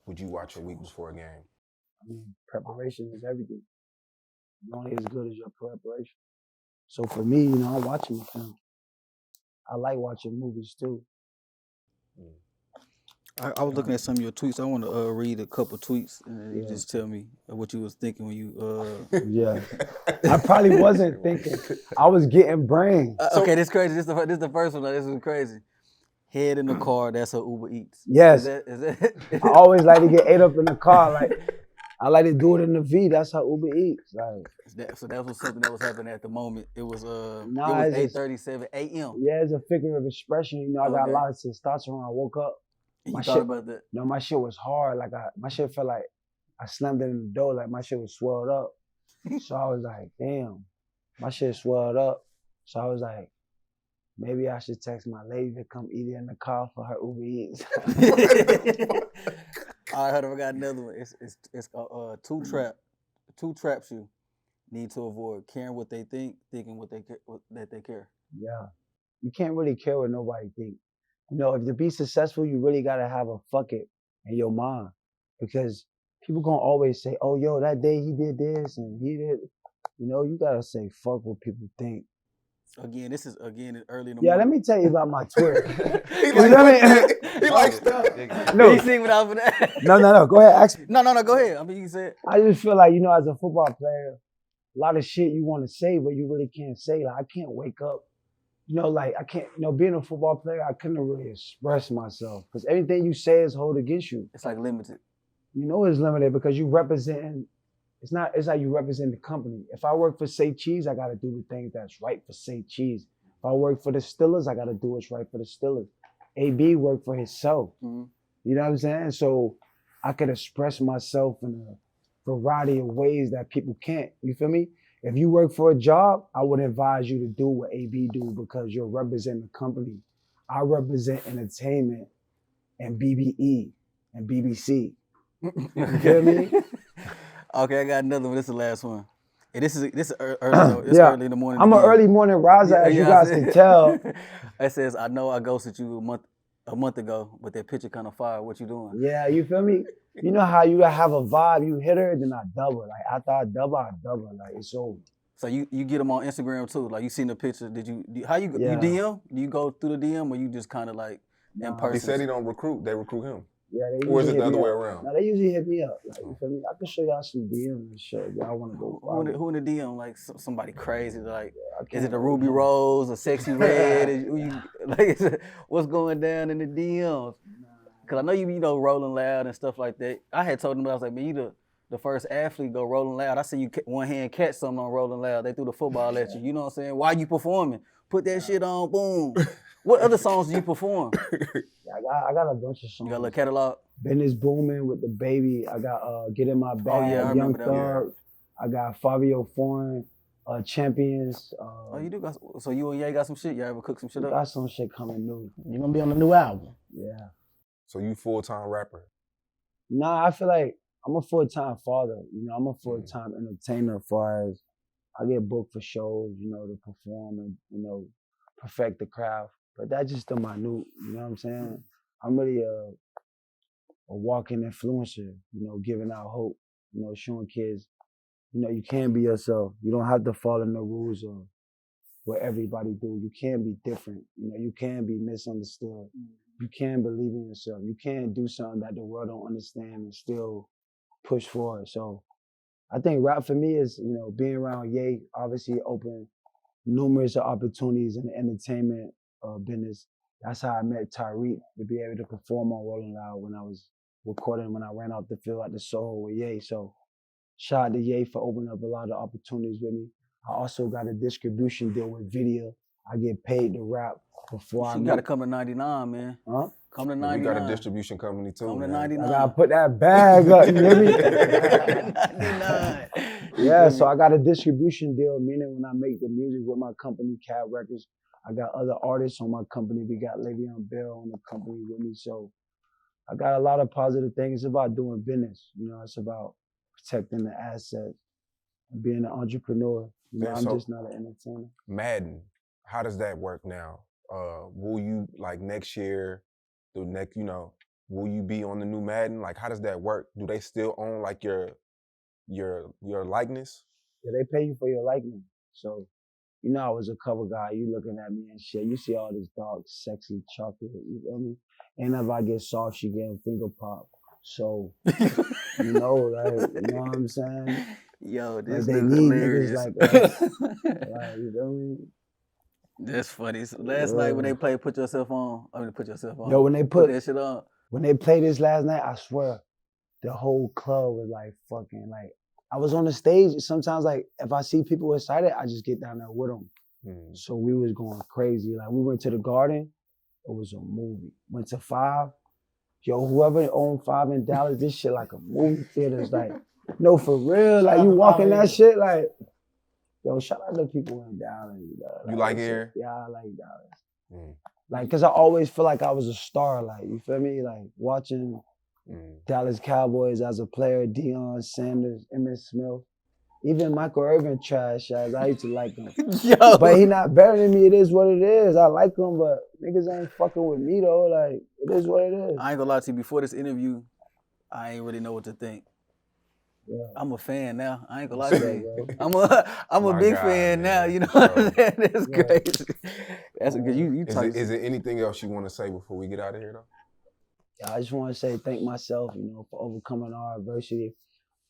would you watch a week before a game? I mean, preparation is everything. You're only as good as your preparation. So for me, you know, I'm watching the film. I like watching movies too. I was looking at some of your tweets. I want to read a couple tweets and you just tell me what you was thinking when you. Yeah, I probably wasn't thinking. I was getting brain. Okay, this crazy. This the first one. This is crazy. Head in the car. That's a Uber Eats. Yes. Is that I always like to get ate up in the car. Like I like to do it in the V. That's how Uber eats. Like so that was something that was happening at the moment. It was Nah, it was 8:37 a.m. Yeah, it's a figure of expression. You know, I got a lot of testosterone. I woke up. You thought about that? No, my shit was hard. Like my shit felt like I slammed it in the door. Like my shit was swelled up. So I was like, damn, my shit swelled up. So I was like, maybe I should text my lady to come eat it in the car for her Uber Eats. I heard I got another one. It's two traps you need to avoid: caring what they think, thinking that they care. Yeah, you can't really care what nobody thinks. You know, if to be successful, you really gotta have a fuck it in your mind, because people gonna always say, "Oh, yo, that day he did this and he did." You know, you gotta say, "Fuck what people think." Again, this is early in the morning. Yeah, let me tell you about my Twitter. He likes stuff. No, you see what I was that? No. Go ahead, ask me. No. Go ahead. I mean, you said. I just feel like, you know, as a football player, a lot of shit you want to say, but you really can't say. Like, I can't wake up. You know, like, I can't, you know, being a football player, I couldn't really express myself because everything you say is hold against you. It's like limited. You know it's limited because you representing, it's like you represent the company. If I work for Say Cheese, I got to do the things that's right for Say Cheese. If I work for the Steelers, I got to do what's right for the Steelers. AB worked for himself. Mm-hmm. You know what I'm saying? So I could express myself in a variety of ways that people can't. You feel me? If you work for a job, I would advise you to do what AB do because you're representing the company. I represent entertainment and BBE and BBC. You feel me? Okay, I got another one. This is the last one. And this is early. It's early in the morning. I'm an early morning riser, as you guys can tell. It says, "I know I ghosted you a month ago, but that picture kind of fire. What you doing?" Yeah, you feel me? You know how you have a vibe, you hit her, then I double. Like after I double. Like it's over. So you get them on Instagram too. Like you seen the picture? You DM? Do you go through the DM or you just kind of like in person? He said he don't recruit. They recruit him. Yeah, or is it the other way around? No, they usually hit me up. Like, you feel me? I can show y'all some DMs and shit. Y'all want to go? Who in the DM? Like somebody crazy? Like is it a Ruby Rose, a Sexy Red? What's going down in the DMs? Cause I know you know Rolling Loud and stuff like that. I had told them, I was like, man, you the first athlete go Rolling Loud. I see you one hand catch something on Rolling Loud. They threw the football at you. You know what I'm saying? Why you performing? Put that shit on, boom. What other songs do you perform? I got a bunch of songs. You got a little catalog? Business Booming with the Baby. I got Get in My Bag, Young Thug. I got Fabio Foreign, Champions. You do got, so you and Ye got some shit? Y'all ever cook some shit up? Got some shit coming new. You gonna be on the new album? Yeah. So you full-time rapper? Nah, I feel like I'm a full-time father. You know, I'm a full-time entertainer as far as I get booked for shows, you know, to perform and, you know, perfect the craft. But that's just the minute, you know what I'm saying? I'm really a walking influencer, you know, giving out hope, you know, showing kids, you know, you can be yourself. You don't have to follow the rules of what everybody do. You can be different. You know, you can be misunderstood. You can believe in yourself. You can do something that the world don't understand and still push forward. So I think rap for me is, you know, being around Ye obviously opened numerous opportunities in the entertainment business. That's how I met Tyreek, to be able to perform on Rolling Loud when I was recording, when I ran off the field at the Soho with Ye. So shout out to Ye for opening up a lot of opportunities with me. I also got a distribution deal with Video. I get paid to rap before You gotta come to 99, man. Huh? Come to 99. We got a distribution company too. Come to man. 99. I gotta put that bag up, you hear me? 99. Yeah, so I got a distribution deal, meaning when I make the music with my company, Cat Records, I got other artists on my company. We got Le'Veon Bell on the company with me. So I got a lot of positive things. It's about doing business. You know, it's about protecting the assets and being an entrepreneur. You know, I'm just not an entertainer. Madden, how does that work now? Will you, like, next year, the next, you know, will you be on the new Madden? Like, how does that work? Do they still own, like, your likeness? Yeah, they pay you for your likeness. So, you know, I was a cover guy. You looking at me and shit. You see all this dark, sexy chocolate. You feel me? And if I get soft, she getting finger pop. So, you know, like, you know what I'm saying? Yo, this like, is hilarious. Niggas like us. Like, you feel me? That's funny. So last night when they played Put Yourself On, Yo, when they put that shit on. When they played this last night, I swear, the whole club was like fucking like. I was on the stage. Sometimes, like, if I see people excited, I just get down there with them. Mm. So we was going crazy. Like, we went to the Garden. It was a movie. Went to 5. Yo, whoever owned 5 in Dallas, this shit like a movie theater. It's like, no, for real. Like, you walking that shit, like, yo, shout out to people in Dallas. You like here? Yeah, I like Dallas. Like, cause I always feel like I was a star. Like, you feel me? Like, watching Dallas Cowboys as a player, Deion Sanders, Emmitt Smith, even Michael Irvin trash as I used to like him. Yo. But he not better than me. It is what it is. I like him, but niggas ain't fucking with me though. Like, it is what it is. I ain't gonna lie to you. Before this interview, I ain't really know what to think. Yeah. I'm a fan now. I ain't gonna lie to you. I'm a big fan now. You know what I'm saying? That's crazy. That's because you talk. Is there anything else you want to say before we get out of here though? Yeah, I just want to say thank myself, you know, for overcoming our adversity.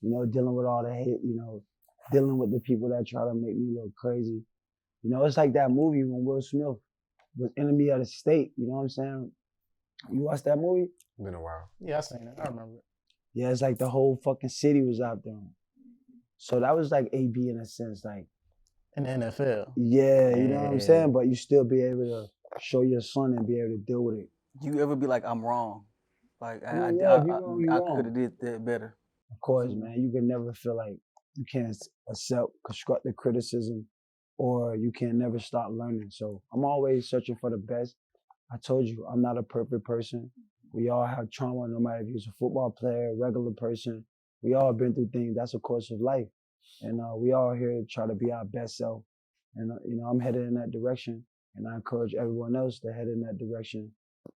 You know, dealing with all the hate. You know, dealing with the people that try to make me look crazy. You know, it's like that movie when Will Smith was Enemy of the State. You know what I'm saying? You watched that movie? Been a while. Yeah, I seen it. I remember it. Yeah, it's like the whole fucking city was out there. So that was like AB in a sense, like in the NFL. Yeah, you know what I'm saying? But you still be able to show your son and be able to deal with it. You ever be like, I'm wrong? Like, I could have did that better. Of course, man. You can never feel like you can't accept constructive criticism or you can never stop learning. So I'm always searching for the best. I told you, I'm not a perfect person. We all have trauma, no matter if you're a football player, a regular person. We all been through things. That's a course of life. And we all here to try to be our best self. And, you know, I'm headed in that direction. And I encourage everyone else to head in that direction.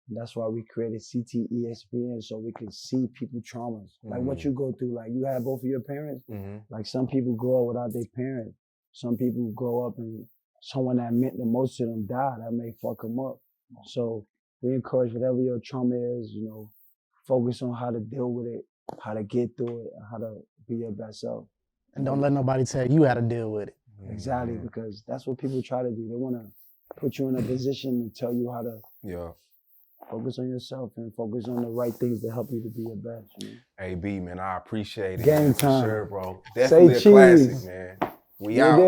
And that's why we created CTESPN, so we can see people traumas. Like what you go through. Like, you had both of your parents. Like, some people grow up without their parents. Some people grow up and someone that meant the most to them died. That may fuck them up. So we encourage whatever your trauma is, you know, focus on how to deal with it, how to get through it, and how to be your best self. And don't let nobody tell you how to deal with it. Exactly, because that's what people try to do. They want to put you in a position and tell you how to focus on yourself and focus on the right things to help you to be your best. You know? AB, man, I appreciate it. Game time. For sure, bro. Definitely a classic, man. We out.